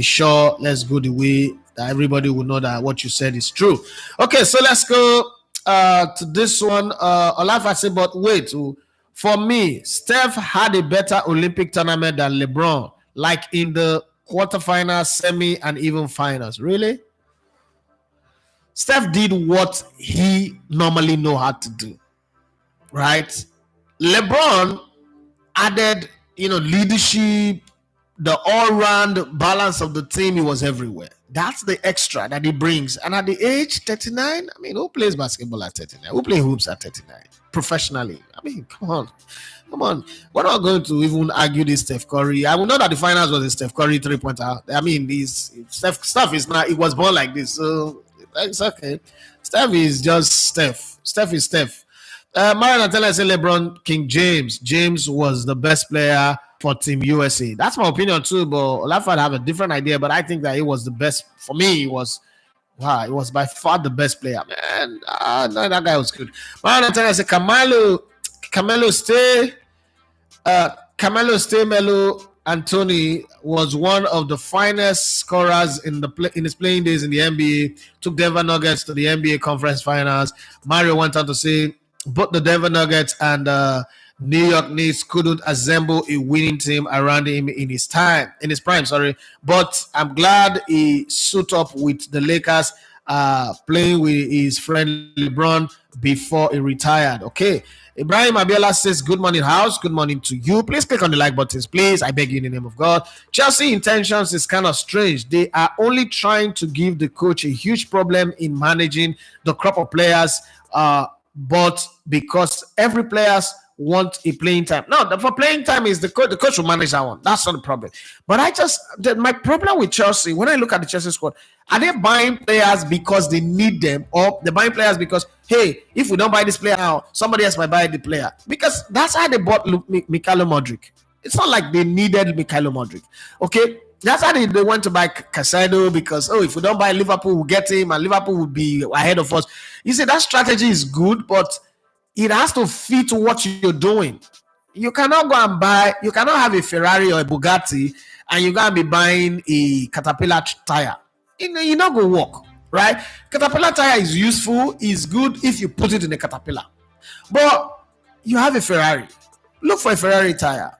sure. Let's go the way that everybody will know that what you said is true. Okay, so let's go to this one. Olafa said, but wait, for me, Steph had a better Olympic tournament than LeBron, like in the quarterfinals, semi, and even finals. Really? Steph did what he normally know how to do, right? LeBron added leadership, the all-round balance of the team, he was everywhere. That's the extra that he brings. And at the age 39, I mean, who plays basketball at 39? Who plays hoops at 39 professionally? I mean, come on. We're not going to even argue this Steph Curry. I will know that the finals was a Steph Curry 3-pointer. I mean, Steph is not. It was born like this, so it's okay. Steph is just Steph. Steph is Steph. Marion Atella said LeBron King James was the best player for Team USA. That's my opinion too, but Olafat have a different idea. But I think that it was the best for me. It was by far the best player, man. No, that guy was good. Marion Atella said Carmelo stay Melo Anthony was one of the finest scorers in his playing days in the NBA. Took Denver Nuggets to the NBA Conference Finals. Mario went on to say both the Denver Nuggets and New York Knicks couldn't assemble a winning team around him in his prime. But I'm glad he suited up with the Lakers, playing with his friend LeBron before he retired. Okay. Ibrahim Abiola says, good morning, house. Good morning to you. Please click on the like buttons, please. I beg you in the name of God. Chelsea intentions is kind of strange. They are only trying to give the coach a huge problem in managing the crop of players, but because every players want a playing time. No, for playing time is the coach will manage that one. That's not the problem. But my problem with Chelsea, when I look at the Chelsea squad, are they buying players because they need them, or they're buying players because, hey, if we don't buy this player now, somebody else might buy the player? Because that's how they bought Mikhailo Modric. It's not like they needed Mikhailo Modric. Okay? That's how they went to buy Casado, because, if we don't buy Liverpool, we'll get him, and Liverpool will be ahead of us. You see, that strategy is good, but it has to fit what you're doing. You cannot have a Ferrari or a Bugatti and you're going to be buying a Caterpillar tire. You're not going to work, right? Caterpillar tire is useful, is good if you put it in a Caterpillar. But you have a Ferrari. Look for a Ferrari tire,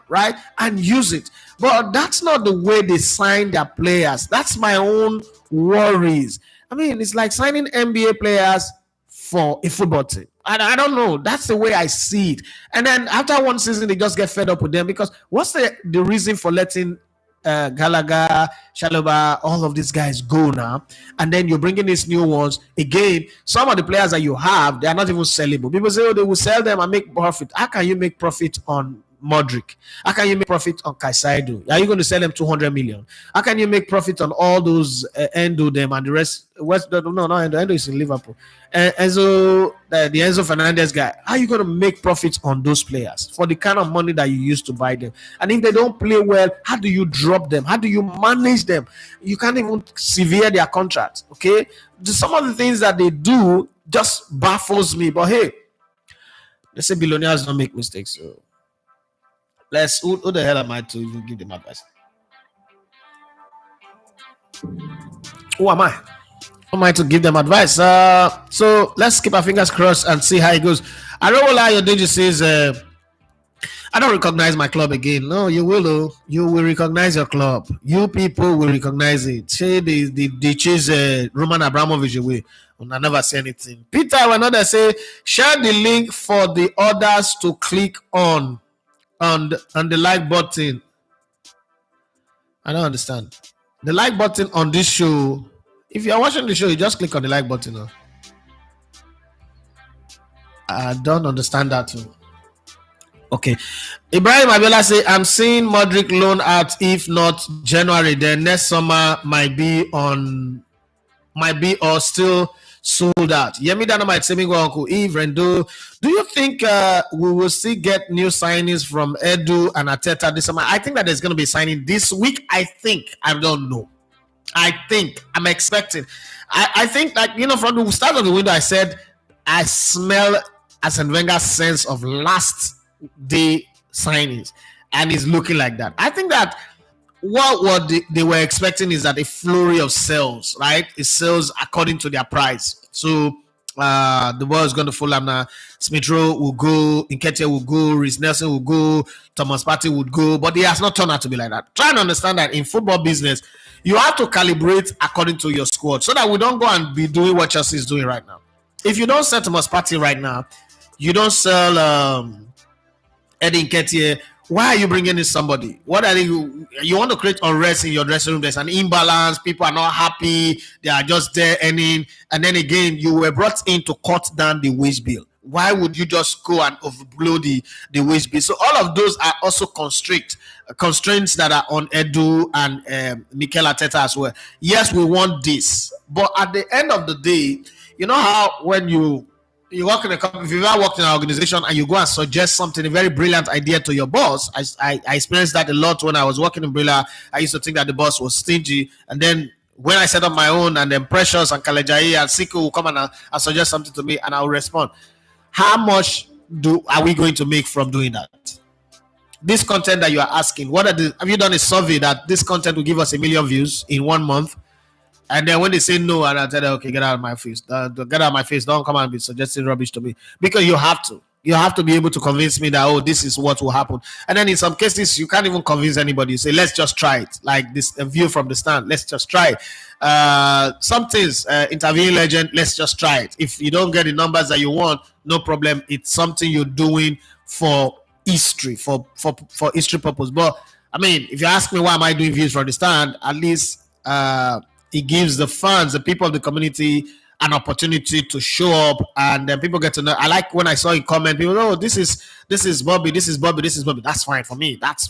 right? And use it. But that's not the way they sign their players. That's my own worries. I mean, it's like signing NBA players for a football team. I don't know. That's the way I see it. And then after one season, they just get fed up with them, because what's the reason for letting Gallagher, Shaloba, all of these guys go now? And then you're bringing these new ones. Again, some of the players that you have, they are not even sellable. People say, they will sell them and make profit. How can you make profit on Modric? How can you make profit on Caicedo? Are you going to sell them 200 million? How can you make profit on all those Endo them and the rest? Endo is in Liverpool. Enzo, the Enzo Fernandez guy. How are you going to make profit on those players for the kind of money that you used to buy them? And if they don't play well, how do you drop them? How do you manage them? You can't even sever their contracts. Okay, some of the things that they do just baffles me. But hey, let's say billionaires don't make mistakes. So who the hell am I to even give them advice? Who am I? Who am I to give them advice? So let's keep our fingers crossed and see how it goes. Arowola Yodeji says, I don't recognize my club again. No, you will, though. You will recognize your club. You people will recognize it. Say they chase Roman Abramovich away. I never say anything. Peter, another say, share the link for the others to click on the like button. I don't understand. The like button on this show. If you're watching the show, you just click on the like button. Huh? I don't understand that too. Okay. Ibrahim Abiola say, I'm seeing Modric loan out. If not January, then next summer might be or still sold out. Yemi Dynamite say, Uncle Eve Rendo, do you think we will still get new signings from Edu and Ateta this summer? I think that there's going to be signing this week. I don't know. I'm expecting. I think that, from the start of the window, I said I smell Arsene Wenger's sense of last day signings, and it's looking like that. I think that what they were expecting is that a flurry of sales, right? It sells according to their price. So the ball is going to Fulham now. Smith Rowe will go, Nketiah will go, Reece Nelson will go, Thomas Partey would go, but it has not turned out to be like that. Try and understand that in football business, you have to calibrate according to your squad so that we don't go and be doing what Chelsea is doing right now. If you don't sell Thomas Partey right now, you don't sell Eddie Nketiah, Why are you bringing in somebody? What are you want to create unrest in your dressing room? There's an imbalance. People are not happy. They are just there earning. And then again, you were brought in to cut down the wage bill. Why would you just go and overblow the wage bill? So all of those are also constraints that are on Edu and Mikel Arteta as well. Yes, we want this, but at the end of the day, you know how when you work in a company, if you've ever worked in an organization and you go and suggest something, a very brilliant idea to your boss. I experienced that a lot when I was working in Brilla. I used to think that the boss was stingy, and then when I set up my own, and then Precious and Kalejai and Siku will come and suggest something to me, and I'll respond. How much are we going to make from doing that? This content that you are asking, have you done a survey that this content will give us 1 million views in 1 month? And then when they say no, and I tell them, okay, get out of my face. Get out of my face. Don't come and be suggesting rubbish to me. Because you have to. You have to be able to convince me that, oh, this is what will happen. And then in some cases, you can't even convince anybody. You say, let's just try it. Like this, a view from the stand. Let's just try it. Some things, interviewing legend, let's just try it. If you don't get the numbers that you want, no problem. It's something you're doing for history, for history purpose. But, I mean, if you ask me why am I doing views from the stand, at least it gives the fans, the people of the community, an opportunity to show up, and then people get to know. I like when I saw a comment, people, oh, this is Bobby, this is Bobby, this is Bobby. That's fine for me. That's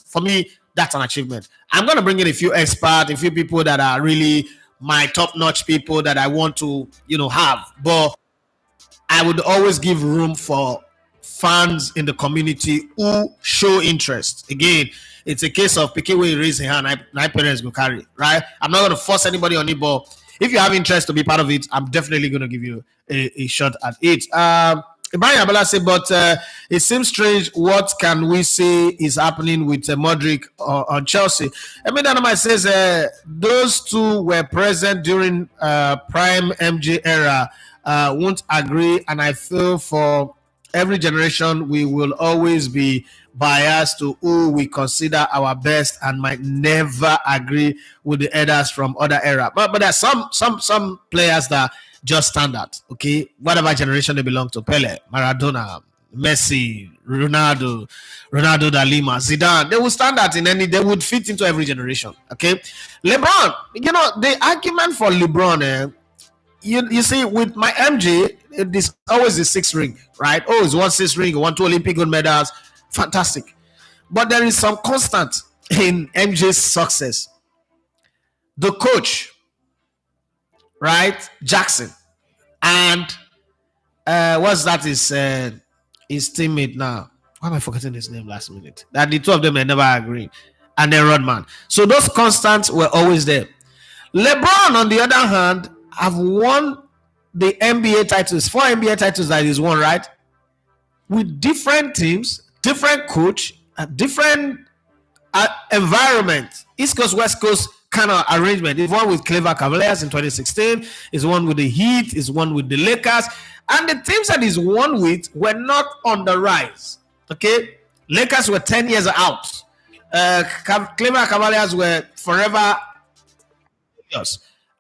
an achievement. I'm gonna bring in a few experts, a few people that are really my top-notch people that I want to, have. But I would always give room for fans in the community who show interest. Again, it's a case of picking where you raise a hand, my parents will carry, right? I'm not going to force anybody on it, but if you have interest to be part of it, I'm definitely going to give you a shot at it. Ibrahim Abela said, but it seems strange. What can we say is happening with Modric on Chelsea? Emidana says those two were present during prime MJ era. Won't agree, and I feel for every generation we will always be biased to who we consider our best and might never agree with the others from other era. But there's some players that just stand out, okay? Whatever generation they belong to, Pele, Maradona, Messi, Ronaldo da Lima, Zidane, they will stand out they would fit into every generation, okay? LeBron, the argument for LeBron, you see, with my MJ, it is always the 6th ring, right? Oh, it's 1 6th ring, 1 2 Olympic gold medals. Fantastic. But there is some constant in MJ's success. The coach, right? Jackson. And what's that? His teammate now. Why am I forgetting his name last minute? That the two of them may never agree. And then Rodman. So those constants were always there. LeBron, on the other hand, have won the NBA titles, 4 NBA titles that he's won, right? With different teams, different coach, different environment. East Coast, West Coast kind of arrangement. He's one with Cleveland Cavaliers in 2016. He's one with the Heat. He's one with the Lakers. And the teams that he's won with were not on the rise. Okay? Lakers were 10 years out. Cleveland Cavaliers were forever.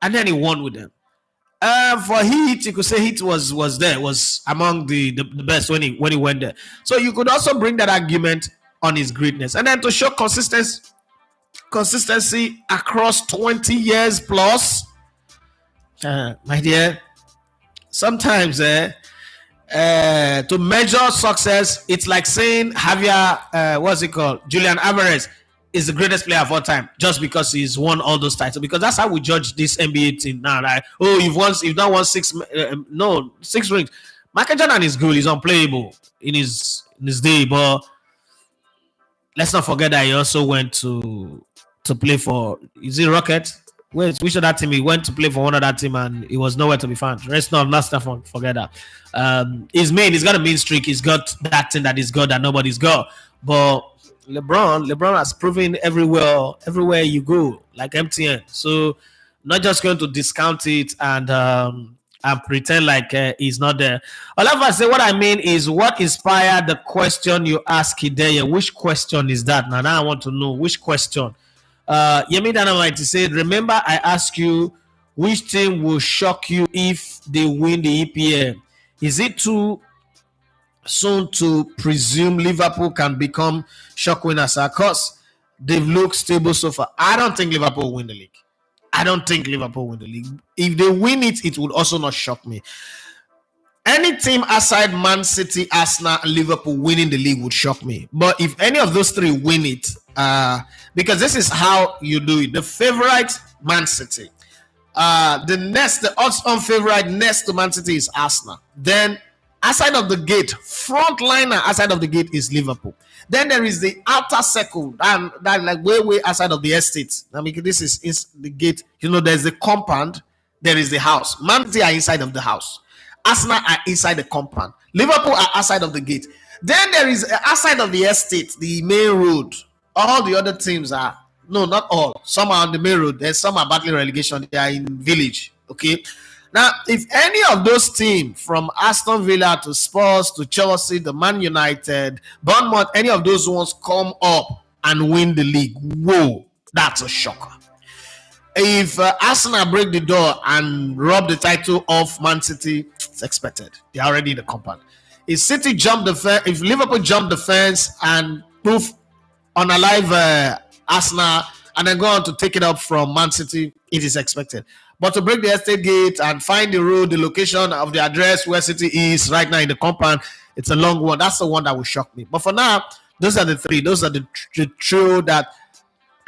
And then he won with them. For Heat, you could say Heat was among the best when he went there. So you could also bring that argument on his greatness. And then to show consistency across 20 years plus, my dear, sometimes to measure success, it's like saying Javier, Julian Alvarez is the greatest player of all time just because he's won all those titles. Because that's how we judge this NBA team now. Like, oh, you've not won 6 rings. Michael Jordan is good. He's unplayable in his day, but let's not forget that he also went to play for, is it Rocket? Which of that team? He went to play for one of that team and he was nowhere to be found. Let's not forget that. He's got a mean streak. He's got that thing that he's got that nobody's got. But LeBron has proven everywhere you go, like MTN. So not just going to discount it and pretend like he's not there. All of us say what I mean is what inspired the question you asked Hideye. Which question is that? Now I want to know which question. Yemi Dynamite said, remember I asked you which team will shock you if they win the EPL. Is it too soon to presume Liverpool can become shock winners. Of course, they've looked stable so far. I don't think Liverpool will win the league. I don't think Liverpool will win the league. If they win it, it would also not shock me. Any team outside Man City, Arsenal, and Liverpool winning the league would shock me. But if any of those three win it, because this is how you do it. The favorite, Man City. The odds-on favorite next to Man City is Arsenal. Then outside of the gate, frontliner outside of the gate is Liverpool. Then there is the outer circle, that like way outside of the estate. I mean, this is the gate. You know, there's the compound, there is the house. Man City are inside of the house. Arsenal are inside the compound. Liverpool are outside of the gate. Then there is outside of the estate, the main road. All the other teams are, no, not all. Some are on the main road. There's some are battling relegation. They are in village. Okay. Now, if any of those teams, from Aston Villa to Spurs to Chelsea, the Man United, Bournemouth, any of those ones come up and win the league, whoa, that's a shocker. If Arsenal break the door and rob the title of Man City, it's expected. They're already in the compound. If City jump the fence, if Liverpool jump the fence and proof unalive Arsenal and then go on to take it up from Man City, it is expected. But to break the estate gate and find the road, the location of the address where City is right now in the compound, it's a long one. That's the one that will shock me. But for now, those are the three. Those are the trio that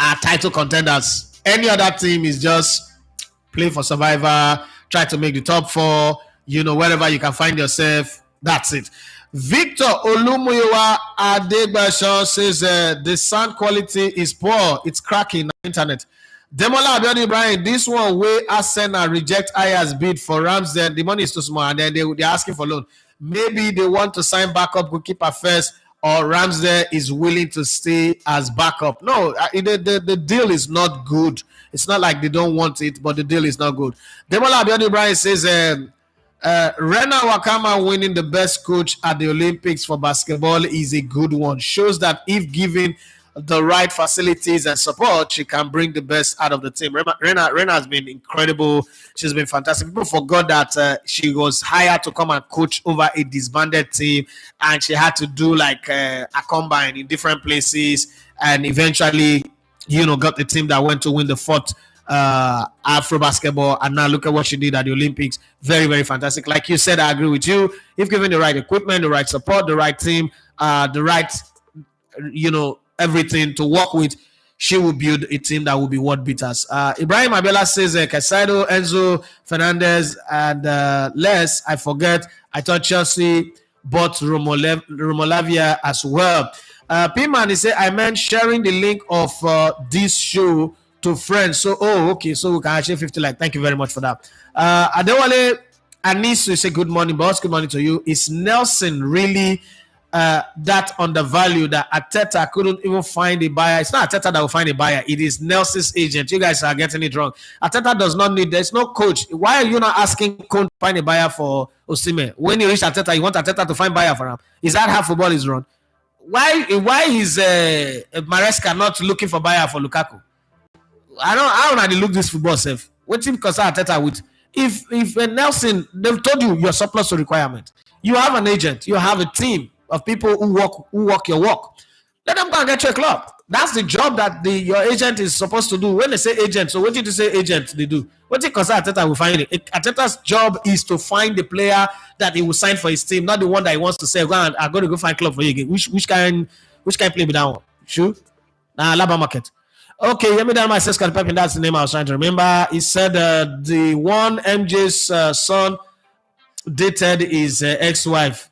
are title contenders. Any other team is just play for survivor, try to make the top four, wherever you can find yourself. That's it. Victor Olumuyiwa Adegbashan says the sound quality is poor. It's cracking on the internet. Demola Abiodun Ibrahim, this one where Arsenal reject Aya's bid for Ramsdale. The money is too small and then they're asking for loan. Maybe they want to sign backup goalkeeper first, or Ramsdale is willing to stay as backup. No, the deal is not good. It's not like they don't want it, but the deal is not good. Demola Abiodun Ibrahim says Rena Wakama winning the best coach at the Olympics for basketball is a good one. Shows that if given the right facilities and support, she can bring the best out of the team. Rena has been incredible. She's been fantastic. People forgot that she was hired to come and coach over a disbanded team, and she had to do like a combine in different places, and eventually, got the team that went to win the fourth Afro basketball. And now look at what she did at the Olympics. Very, very fantastic. Like you said, I agree with you. If given the right equipment, the right support, the right team, the right, everything to work with, she will build a team that will be world beaters. Ibrahim Abela says Casado, Enzo Fernandez, and Les. I forget. I thought Chelsea bought Romolavia as well. P-Man, he said, I meant sharing the link of this show to friends. So, okay. So we can actually 50 like. Thank you very much for that. Adewale Anisu say good morning, boss. Good morning to you. Is Nelson really that undervalued that Arteta couldn't even find a buyer? It's not Arteta that will find a buyer. It is Nelson's agent. You guys are getting it wrong. Arteta does not need. There's no coach. Why are you not asking Conte to find a buyer for Osimhen? When you reach Arteta, you want Arteta to find a buyer for him. Is that how football is run? Why is Maresca not looking for buyer for Lukaku? I don't look this football safe. What team concern Arteta with? If Nelson, they've told you your surplus to requirement. You have an agent. You have a team of people who walk your walk. Let them go and get you a club. That's the job that your agent is supposed to do. When they say agent, so what did you say agent they do? What do you consider Arteta will find it? Arteta's job is to find the player that he will sign for his team, not the one that he wants to say, I'm going to go find club for you again. Which kind play with that one? Sure? Alaba market. Okay, let me down my says Pepin. That's the name I was trying to remember. He said the one MJ's son dated his ex-wife.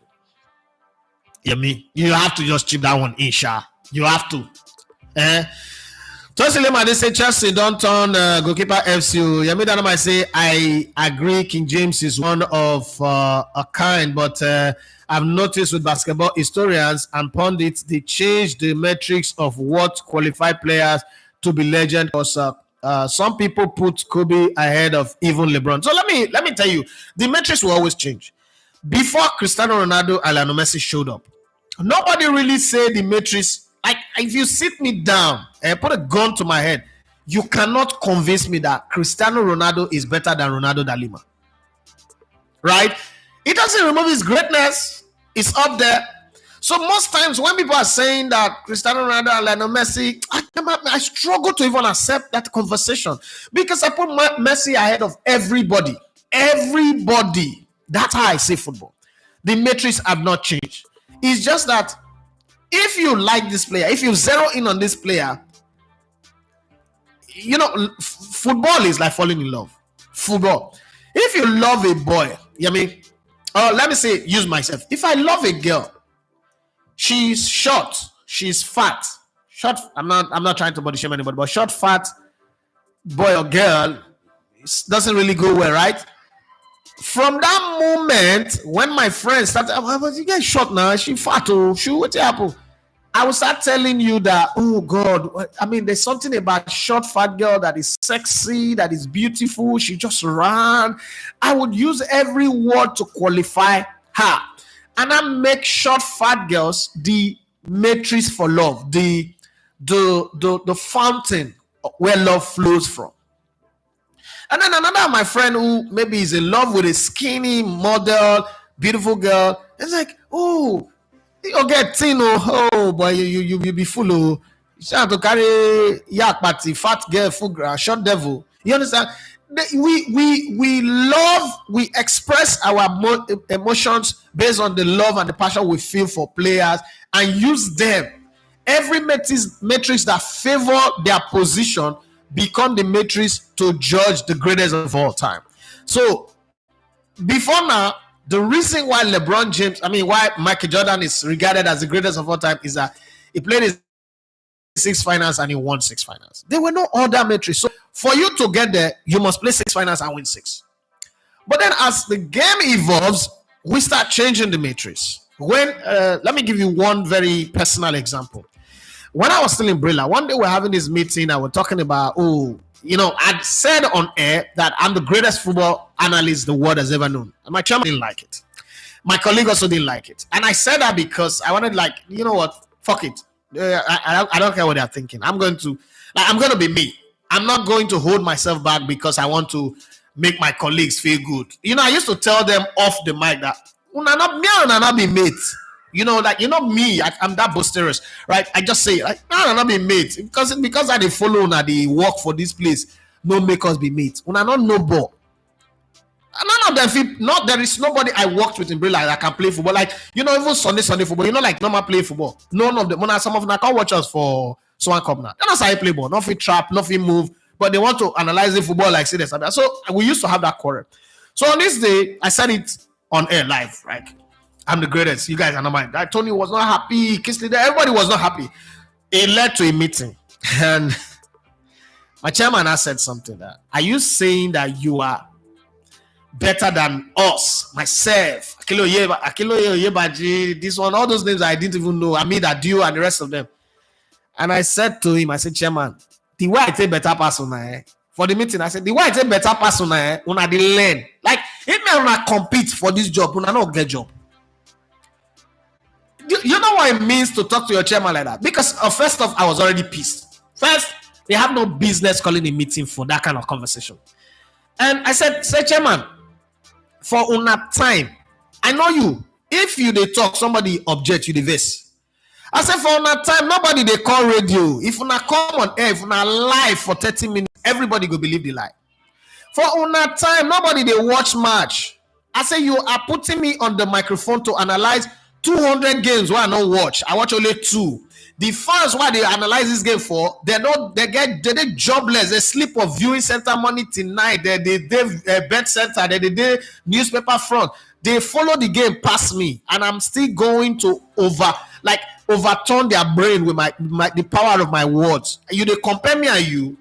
You have to just chip that one in, Sha. You have to. Tosilema, they say Chelsea don't turn goalkeeper FCU. Yemi Danama say I agree. King James is one of a kind, but I've noticed with basketball historians and pundits, they change the metrics of what qualify players to be legend. Because some people put Kobe ahead of even LeBron. So let me tell you, the metrics will always change. Before Cristiano Ronaldo and Lionel Messi showed up, nobody really said the metrics. Like, if you sit me down and put a gun to my head, you cannot convince me that Cristiano Ronaldo is better than Ronaldo da Lima. Right? It doesn't remove his greatness. It's up there. So most times when people are saying that Cristiano Ronaldo and Lionel Messi, I struggle to even accept that conversation because I put Messi ahead of everybody. Everybody. That's how I see football. The metrics have not changed. It's just that if you like this player, if you zero in on this player, you know, football is like falling in love. Football. If you love a boy, you know what I mean? Or let me say, use myself. If I love a girl, she's short, she's fat. Short, I'm not trying to body shame anybody, but short, fat boy or girl, it doesn't really go well, right? From that moment, when my friends started, but you get short now, she fat, oh, she what happened? I will start telling you that, oh God, I mean, there's something about short, fat girl that is sexy, that is beautiful. She just ran. I would use every word to qualify her. And I make short, fat girls the matrix for love, the fountain where love flows from. And then another my friend who maybe is in love with a skinny model, beautiful girl, it's like, oh, you get thin, oh boy, you be full, oh. You have to carry yak party, fat girl, full short devil. You understand? We love, we express our emotions based on the love and the passion we feel for players and use them. Every matrix that favor their position become the matrix to judge the greatest of all time. So before now, the reason why LeBron James, why Michael Jordan is regarded as the greatest of all time is that he played his 6 finals and he won 6 finals. There were no other metrics. So for you to get there, you must play 6 finals and win 6. But then as the game evolves, we start changing the matrix. When let me give you one very personal example. When I was still in Brilla, one day we're having this meeting and we're talking about, I'd said on air that I'm the greatest football analyst the world has ever known. And my chairman didn't like it. My colleague also didn't like it. And I said that because I wanted, you know what? Fuck it. I don't care what they're thinking. I'm going to be me. I'm not going to hold myself back because I want to make my colleagues feel good. I used to tell them off the mic that, not be mates. Me, I'm that boisterous, right? I just say, not be mates. Because I follow now, they work for this place, no make us be mates. Not no ball. None of them feel, there is nobody I worked with in Brilla that can play football. Even Sunday football, normal play football. None of them. Some of them can't watch us for Swan Cup now. That's how I play ball. Nothing trap, nothing move. But they want to analyze the football like this. So we used to have that quarrel. So on this day, I said it on air live, right? I'm the greatest. You guys are not mine. Tony was not happy. Kisley, everybody was not happy. It led to a meeting. And my chairman has said something that, are you saying that you are better than us, myself, Akilo Yebaji, this one, all those names I didn't even know, Adu, and the rest of them. And I said to him, Chairman, the way I take better person, for the meeting, I said, the way I take better person, una dey learn. If me una compete for this job, una not get job. You know what it means to talk to your chairman like that? Because first off, I was already pissed. First, they have no business calling a meeting for that kind of conversation. And I said, chairman, for una time, I know you. If you they talk, somebody object, you the verse. I said, for una time, nobody they call radio. If una come on air, if una live for 30 minutes, everybody go believe the lie. For una time, nobody they watch match. I say, you are putting me on the microphone to analyze 200 games where I don't watch. I watch only 2. The fans, why they analyze this game for, they jobless. They sleep of viewing center money tonight. They bet center. They newspaper front. They follow the game past me, and I'm still going to overturn their brain with the power of my words. They compare me and you.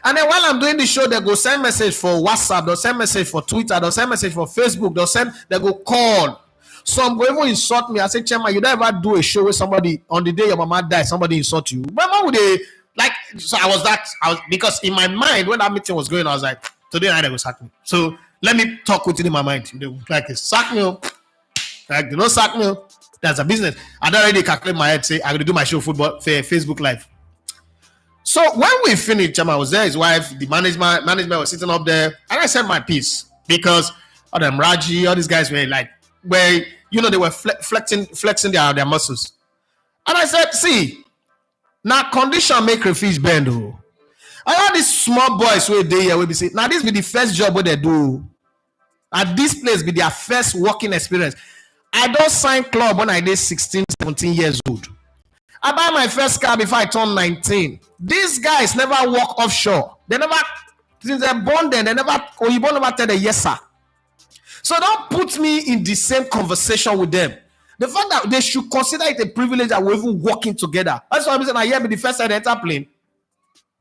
And then while I'm doing the show, they go send message for WhatsApp. They'll send message for Twitter. They'll send message for Facebook. They go call. Some go even insult me. I say, chairman, you don't ever do a show with somebody on the day your mama died, somebody insult you. But how would they so I was because in my mind when that meeting was going, I was like, today night they will sack me. So let me talk with it in my mind. They will sack me. They don't sack me. That's a business. I don't already calculate my head, say I'm gonna do my show football Facebook live. So when we finished, chairman was there, his wife, the management was sitting up there, and I said my piece because all them Raji, all these guys were they were flexing their muscles. And I said, see, now condition make a fish bend. Oh. I had these small boys where they will be saying, now this be the first job where they do. At this place be their first working experience. I don't sign club when I did 16, 17 years old. I buy my first car before I turn 19. These guys never walk offshore. They never, since they're born then, never tell them yes, sir. So don't put me in the same conversation with them. The fact that they should consider it a privilege that we're even working together. That's why I'm saying, I hear me the first time I enter plane.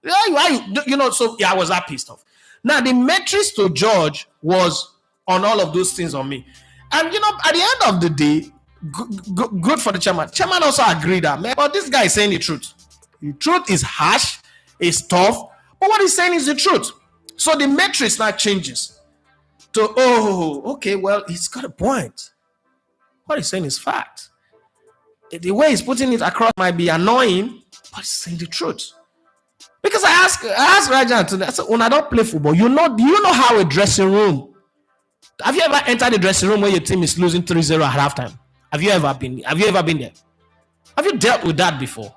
So I was that pissed off. Now, the metrics to judge was on all of those things on me. And, at the end of the day, good for the chairman. Chairman also agreed that, man, but this guy is saying the truth. The truth is harsh, it's tough, but what he's saying is the truth. So the metrics now changes to, okay, well, he's got a point. What he's saying is fact. The way he's putting it across might be annoying, but he's saying the truth. Because I asked Rajan today, I said, when I don't play football, do you know how a dressing room, have you ever entered the dressing room when your team is losing 3-0 at halftime? Have you ever been there? Have you dealt with that before?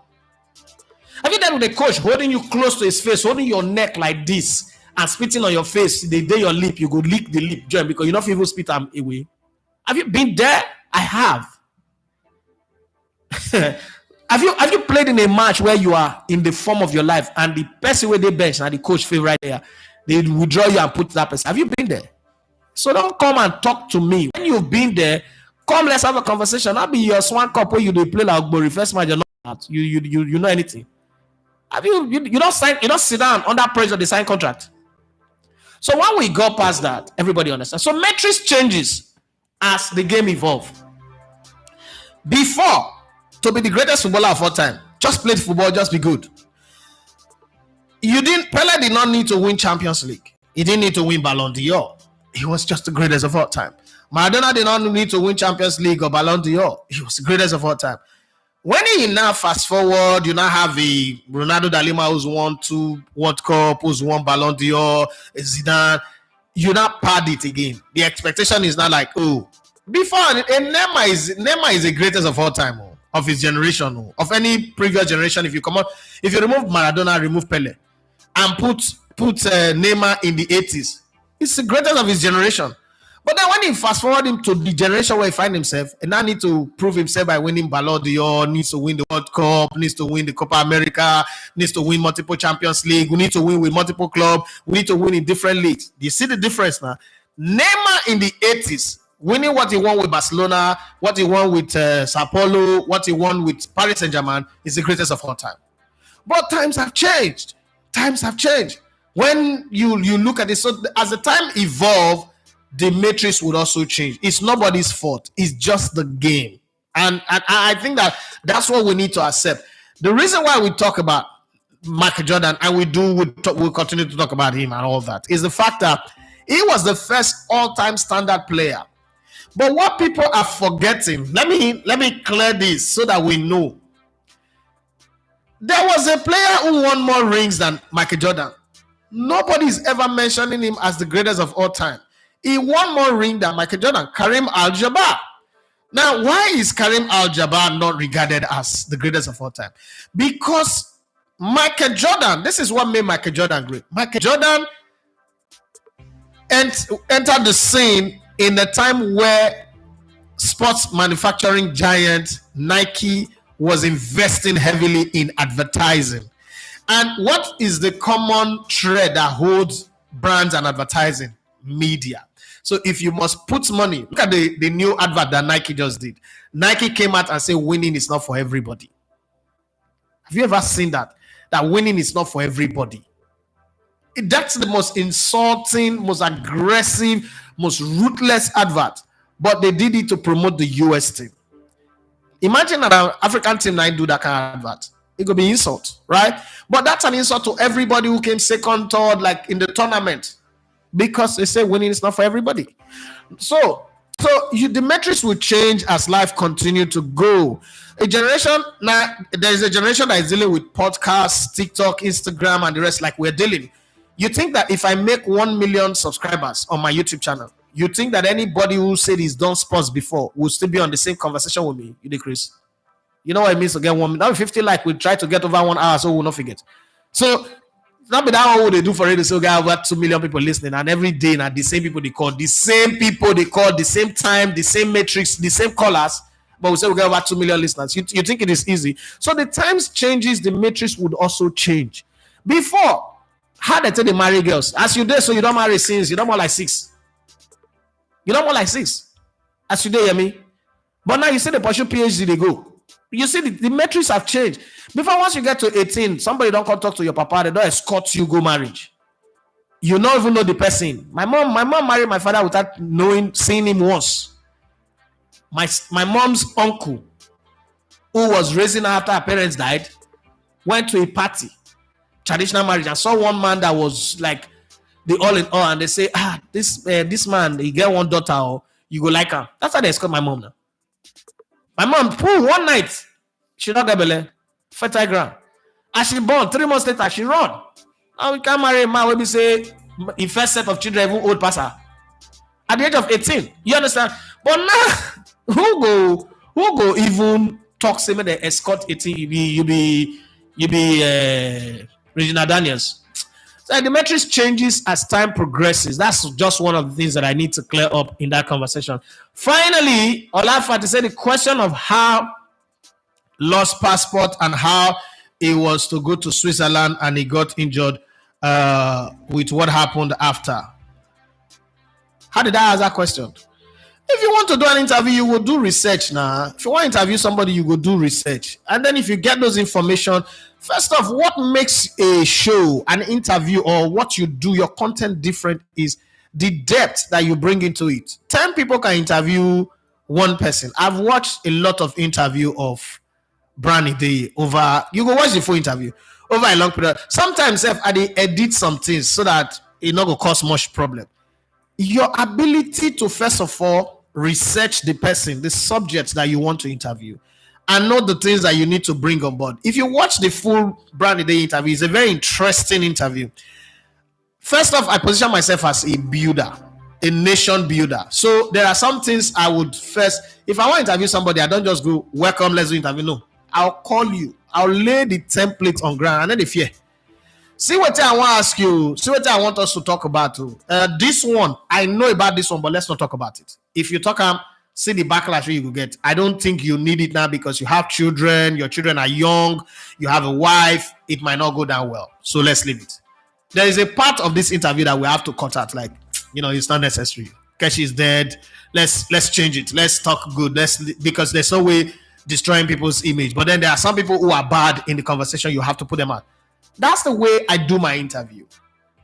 Have you dealt with a coach holding you close to his face, holding your neck like this, and spitting on your face? The day your lip, you go lick the lip joint because you don't even spit them away. Have you been there? I have. Have you played in a match where you are in the form of your life and the person where they bench and the coach feel right there, they withdraw you and put that person? Have you been there? So don't come and talk to me. When you've been there, come, let's have a conversation. I'll be your swan cup where you play like Ogbori first match. You're not you know anything. Have you don't sign, you don't sit down under pressure, they sign contract. So when we go past that, everybody understands. So metrics changes as the game evolves. Before, to be the greatest footballer of all time, just play football, just be good. Pele did not need to win Champions League. He didn't need to win Ballon d'Or. He was just the greatest of all time. Maradona did not need to win Champions League or Ballon d'Or. He was the greatest of all time. When you now fast forward, you now have a Ronaldo da Lima who's won 2 World Cup, who's won Ballon d'Or, Zidane. You now pad it again. The expectation is not like, before, Neymar is the greatest of all time, of his generation, of any previous generation. If you remove Maradona, remove Pele, and put Neymar in the 80s, it's the greatest of his generation. But then when he fast forward him to the generation where he finds himself, and now need to prove himself by winning Ballon d'Or, needs to win the World Cup, needs to win the Copa America, needs to win multiple Champions League, we need to win with multiple clubs, we need to win in different leagues. Do you see the difference now? Neymar in the 80s, winning what he won with Barcelona, what he won with Sao Paulo, what he won with Paris Saint-Germain, is the greatest of all time. But times have changed. When you look at it, so as the time evolved, the matrix would also change. It's nobody's fault. It's just the game. And I think that's what we need to accept. The reason why we talk about Michael Jordan, and we'll continue to talk about him and all that, is the fact that he was the first all-time standard player. But what people are forgetting, let me clear this so that we know. There was a player who won more rings than Michael Jordan. Nobody's ever mentioning him as the greatest of all time. He won more rings than Michael Jordan, Kareem Abdul-Jabbar. Now, why is Kareem Abdul-Jabbar not regarded as the greatest of all time? Because Michael Jordan, this is what made Michael Jordan great. Michael Jordan entered the scene in a time where sports manufacturing giant Nike was investing heavily in advertising. And what is the common thread that holds brands and advertising? Media. So if you must put money, look at the new advert that Nike just did. Nike came out and said winning is not for everybody. Have you ever seen that? That winning is not for everybody. That's the most insulting, most aggressive, most ruthless advert. But they did it to promote the US team. Imagine that an African team now do that kind of advert. It could be insult, right? But that's an insult to everybody who came second, third, like in the tournament. Because they say winning is not for everybody. So the metrics will change as life continues to go. Now there's a generation that is dealing with podcasts, TikTok, Instagram, and the rest like we're dealing. You think that if I make 1 million subscribers on my YouTube channel, You think that anybody who said he's done sports before will still be on the same conversation with me? You did, Chris? You know what it means to get 1 minute? Now 50 like we try to get over 1 hour, so we'll not forget. So not be that what they do for radio. So we got over 2 million people listening, and every day now the same people they call, the same people they call, the same time, the same metrics, the same callers. But we say we got over 2 million listeners. You think it is easy? So the times changes, the matrix would also change. Before, how they tell the marry girls? As you did, so you don't marry since you don't more like 6. You don't more like 6. As you did, hear me? But now you see the pursue PhD, they go. You see, the metrics have changed. Before, once you get to 18, somebody don't come talk to your papa, they don't escort you go marriage. You don't even know the person. My mom married my father without seeing him once. My mom's uncle, who was raising her after her parents died, went to a party, traditional marriage, and saw one man that was like the all in all, and they say, this man, he get one daughter, or you go like her. That's how they escort my mom now. My mom, one night, she not get belle, fertile ground. As she born, 3 months later, she run. Now we can't marry a man when we say the first set of children even old pass her. At the age of 18, you understand? But now, who go even talk same they escort 18? You be Regina Daniels. So the matrix changes as time progresses. That's just one of the things that I need to clear up in that conversation. Finally, Olafat said the question of how lost passport and how he was to go to Switzerland and he got injured with what happened after. How did I ask that question? If you want to do an interview, you will do research now. If you want to interview somebody, you will do research. And then if you get those information, first off, what makes a show, an interview, or what you do, your content different is the depth that you bring into it. 10 people can interview one person. I've watched a lot of interview of Brandy Day over, you go watch the full interview over a long period. Sometimes I edit some things so that it not go cause much problem. Your ability to, first of all, research the person, the subject that you want to interview, and know the things that you need to bring on board. If you watch the full Brandy Day interview, it's a very interesting interview. First off, I position myself as a builder, a nation builder. So there are some things I would first, if I want to interview somebody, I don't just go, welcome, let's do interview. No, I'll call you. I'll lay the template on ground, and then if see what I want to ask you. See what I want us to talk about. This one, I know about this one, but let's not talk about it. If you talk, see the backlash you will get. I don't think you need it now because you have children. Your children are young. You have a wife. It might not go down well. So let's leave it. There is a part of this interview that we have to cut out. Like, it's not necessary. Keshi is dead. Let's change it. Let's talk good. Because there's no way destroying people's image. But then there are some people who are bad in the conversation. You have to put them out. That's the way I do my interview.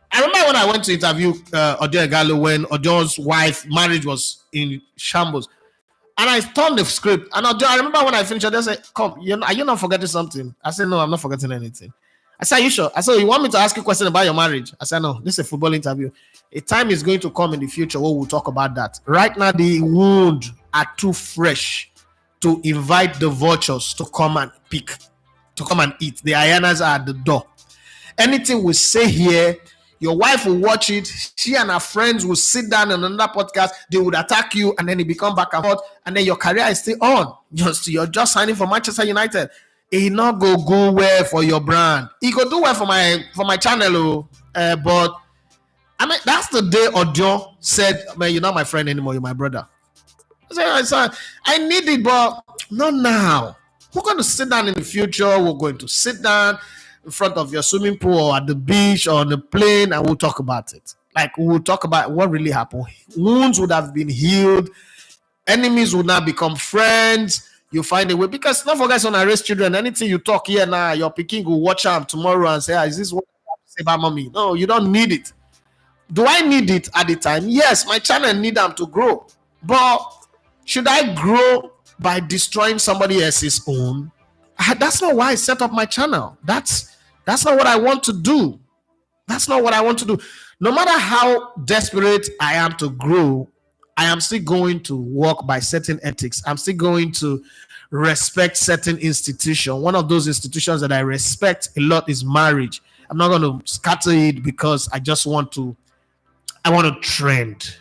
I remember when I went to interview Odio Egalo when Odio's wife marriage was in shambles. And I turned the script. And I remember when I finished, I said, come, are you not forgetting something? I said, no, I'm not forgetting anything. I said, are you sure? I said, you want me to ask you a question about your marriage? I said, no, this is a football interview. A time is going to come in the future where we'll talk about that. Right now, the wound are too fresh to invite the vultures to come and pick, to come and eat. The hyenas are at the door. Anything we say here, your wife will watch it. She and her friends will sit down on another podcast. They would attack you, and then it become back and forth. And then your career is still on. You're just signing for Manchester United. It not go well for your brand. It go do well for my channel, but I mean that's the day Odio said, "Man, you're not my friend anymore. You're my brother." I said, I need it, but not now. We're going to sit down in the future. We're going to sit down in front of your swimming pool or at the beach or on the plane, and we'll talk about it. Like, we'll talk about what really happened. Wounds would have been healed. Enemies would now become friends. You find a way. Because don't forget, when I raise children, anything you talk here now, your picking will watch them tomorrow and say, is this what I have to say about mommy? No, you don't need it. Do I need it at the time? Yes, my channel need them to grow. But should I grow by destroying somebody else's own? That's not why I set up my channel. That's not what I want to do. That's not what I want to do. No matter how desperate I am to grow, I am still going to walk by certain ethics. I'm still going to respect certain institutions. One of those institutions that I respect a lot is marriage. I'm not going to scatter it because I want to trend.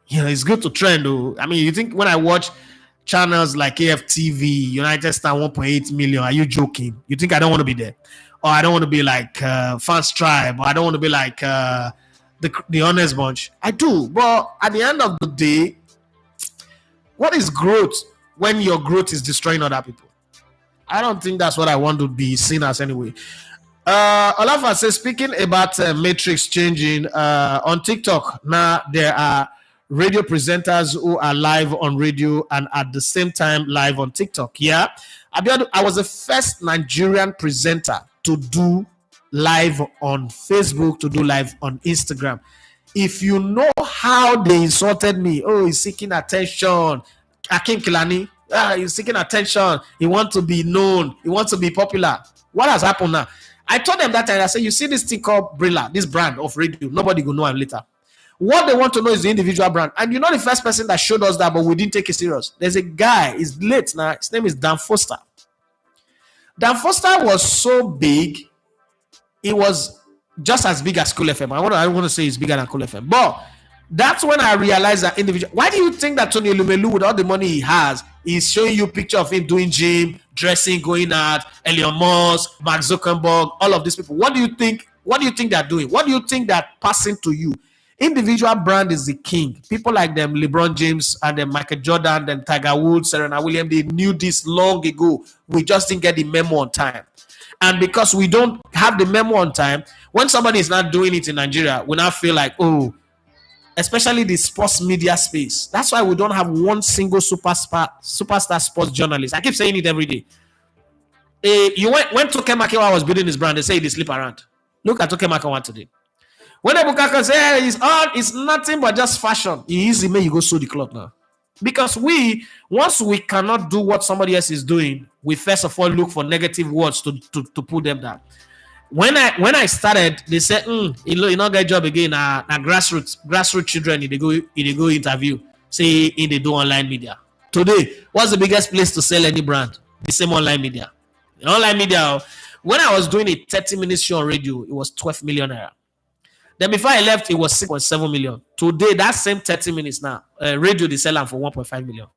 it's good to trend. Though. I mean, you think when I watch channels like AFTV, United Star 1.8 million, are you joking? You think I don't want to be there? Or I don't want to be like Fans Tribe, or I don't want to be like the Honest Bunch? I do. But at the end of the day, what is growth when your growth is destroying other people? I don't think that's what I want to be seen as anyway. Olafa says, speaking about matrix changing on TikTok, now there are radio presenters who are live on radio and at the same time live on TikTok. Yeah, I was the first Nigerian presenter to do live on Facebook, to do live on Instagram. If you know how they insulted me, he's seeking attention. Akim Kilani, he's seeking attention. He wants to be known. He wants to be popular. What has happened now? I told them that time, I said, you see this thing called Brilla, this brand of radio, nobody will know him later. What they want to know is the individual brand. And you're not the first person that showed us that, but we didn't take it serious. There's a guy, he's late now, his name is Dan Foster. Dan Foster was so big, he was just as big as Cool FM. I want to say he's bigger than Cool FM. But that's when I realized that individual. Why do you think that Tony Elumelu, with all the money he has, is showing you a picture of him doing gym, dressing, going out, Elon Musk, Mark Zuckerberg, all of these people? What do you think? What do you think they're doing? What do you think they're passing to you? Individual brand is the king. People like them, LeBron James and then Michael Jordan, then Tiger Woods, Serena Williams, they knew this long ago. We just didn't get the memo on time. And because we don't have the memo on time, when somebody is not doing it in Nigeria, we now feel like, especially the sports media space. That's why we don't have one single superstar sports journalist. I keep saying it every day. When Toke Makinwa was building his brand, they say they sleep around. Look at Toke Makinwa today. When Ebukaka say it's nothing but just fashion, easy man, you go sew the cloth now. Because once we cannot do what somebody else is doing, we first of all look for negative words to put them down. When I started, they said, you not get job again. Grassroots children, they go interview, say they do online media. Today, what's the biggest place to sell any brand? The same online media. In online media, when I was doing a 30-minute show on radio, it was 12 million naira. Then before I left, it was 6.7 million. Today, that same 30 minutes now, radio, they sell them for 1.5 million.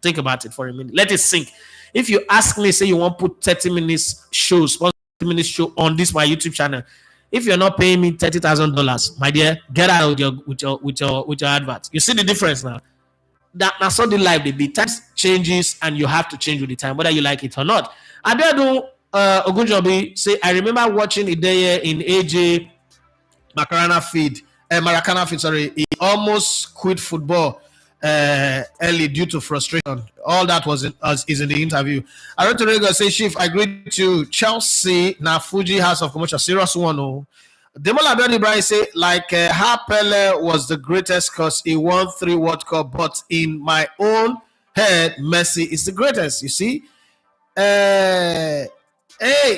Think about it for a minute. Let it sink. If you ask me, say you want to put 30 minutes shows, 30-minute show on this my YouTube channel, if you're not paying me $30,000, my dear, get out with your adverts. You see the difference now. That's how the life they be. Times changes and you have to change with the time, whether you like it or not. Abiodun Ogunjobi say, I remember watching Ideye in AJ Maracana feed. He almost quit football early due to frustration. All that is in the interview. Arotorego say, Chief, I agree with you. Chelsea, now Fuji House of Commotion, serious one. Demola Abiodun Ibrahim say, like how Pele was the greatest because he won 3 World Cup, but in my own head, Messi is the greatest. You see? Hey,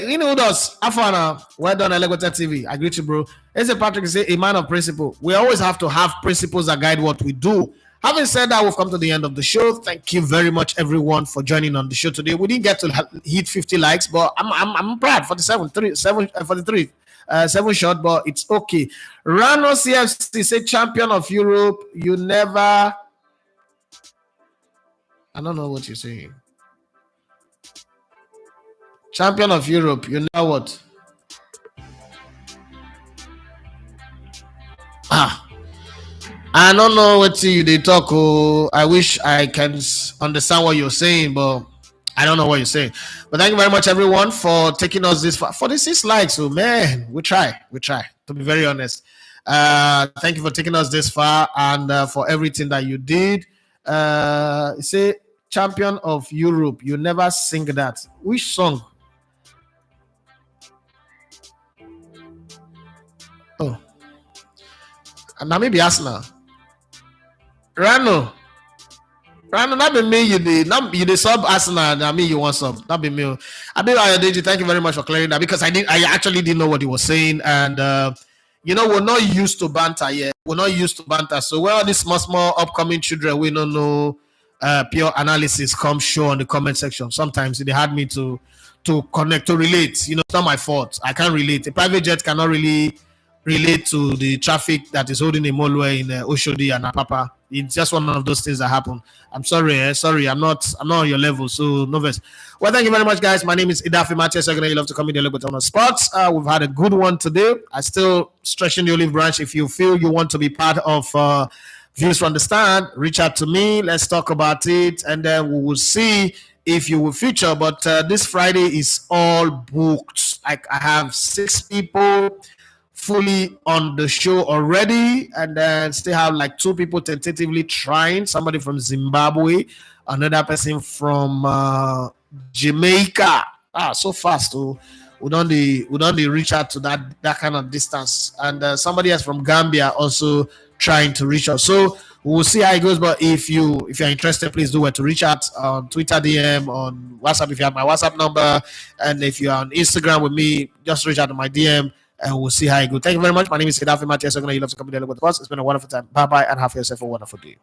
you know who does? Afana, well done, Elegota TV. I agree with you, bro. As a Patrick say, a man of principle. We always have to have principles that guide what we do. Having said that, we've come to the end of the show. Thank you very much, everyone, for joining on the show today. We didn't get to hit 50 likes, but I'm proud. 43 short, but it's okay. Rano CFC say, champion of Europe. You never. I don't know what you're saying. Champion of Europe, you know what? I don't know what they talk. I wish I can understand what you're saying, but I don't know what you're saying. But thank you very much, everyone, for taking us this far. 46 likes, so man, we try, to be very honest. Thank you for taking us this far and for everything that you did. Say, champion of Europe, you never sing that. Which song? Oh, and now maybe Arsenal. Rano, not be me. You the sub Arsenal. That me you want sub. Not be me. Adeji, thank you very much for clearing that because I actually didn't know what he was saying, and we're not used to banter yet. We're not used to banter. So where all these small upcoming children, we don't know pure analysis come show on the comment section. Sometimes they had me to connect, to relate. It's not my fault. I can't relate. A private jet cannot really relate to the traffic that is holding a Molwe in Oshodi and Apapa. It's just one of those things that happen. I'm sorry, sorry, I'm not on your level, so no verse. Well, thank you very much, guys. My name is Idafi Matches. You love to come in the local on sports. We've had a good one today. I still stretching the olive branch. If you feel you want to be part of Views from the Stand, reach out to me. Let's talk about it, and then we will see if you will feature. But this Friday is all booked. I have 6 people fully on the show already, and then still have like 2 people tentatively trying. Somebody from Zimbabwe, another person from Jamaica. So fast. We don't reach out to that kind of distance, and somebody else from Gambia also trying to reach out. So we'll see how it goes. But if you're interested, please do to reach out on Twitter DM, on WhatsApp if you have my WhatsApp number, and if you're on Instagram with me, just reach out to my DM. And we'll see how it goes. Thank you very much. My name is Hidafi Matias. You love to come to the with us. It's been a wonderful time. Bye-bye, and have yourself a wonderful day.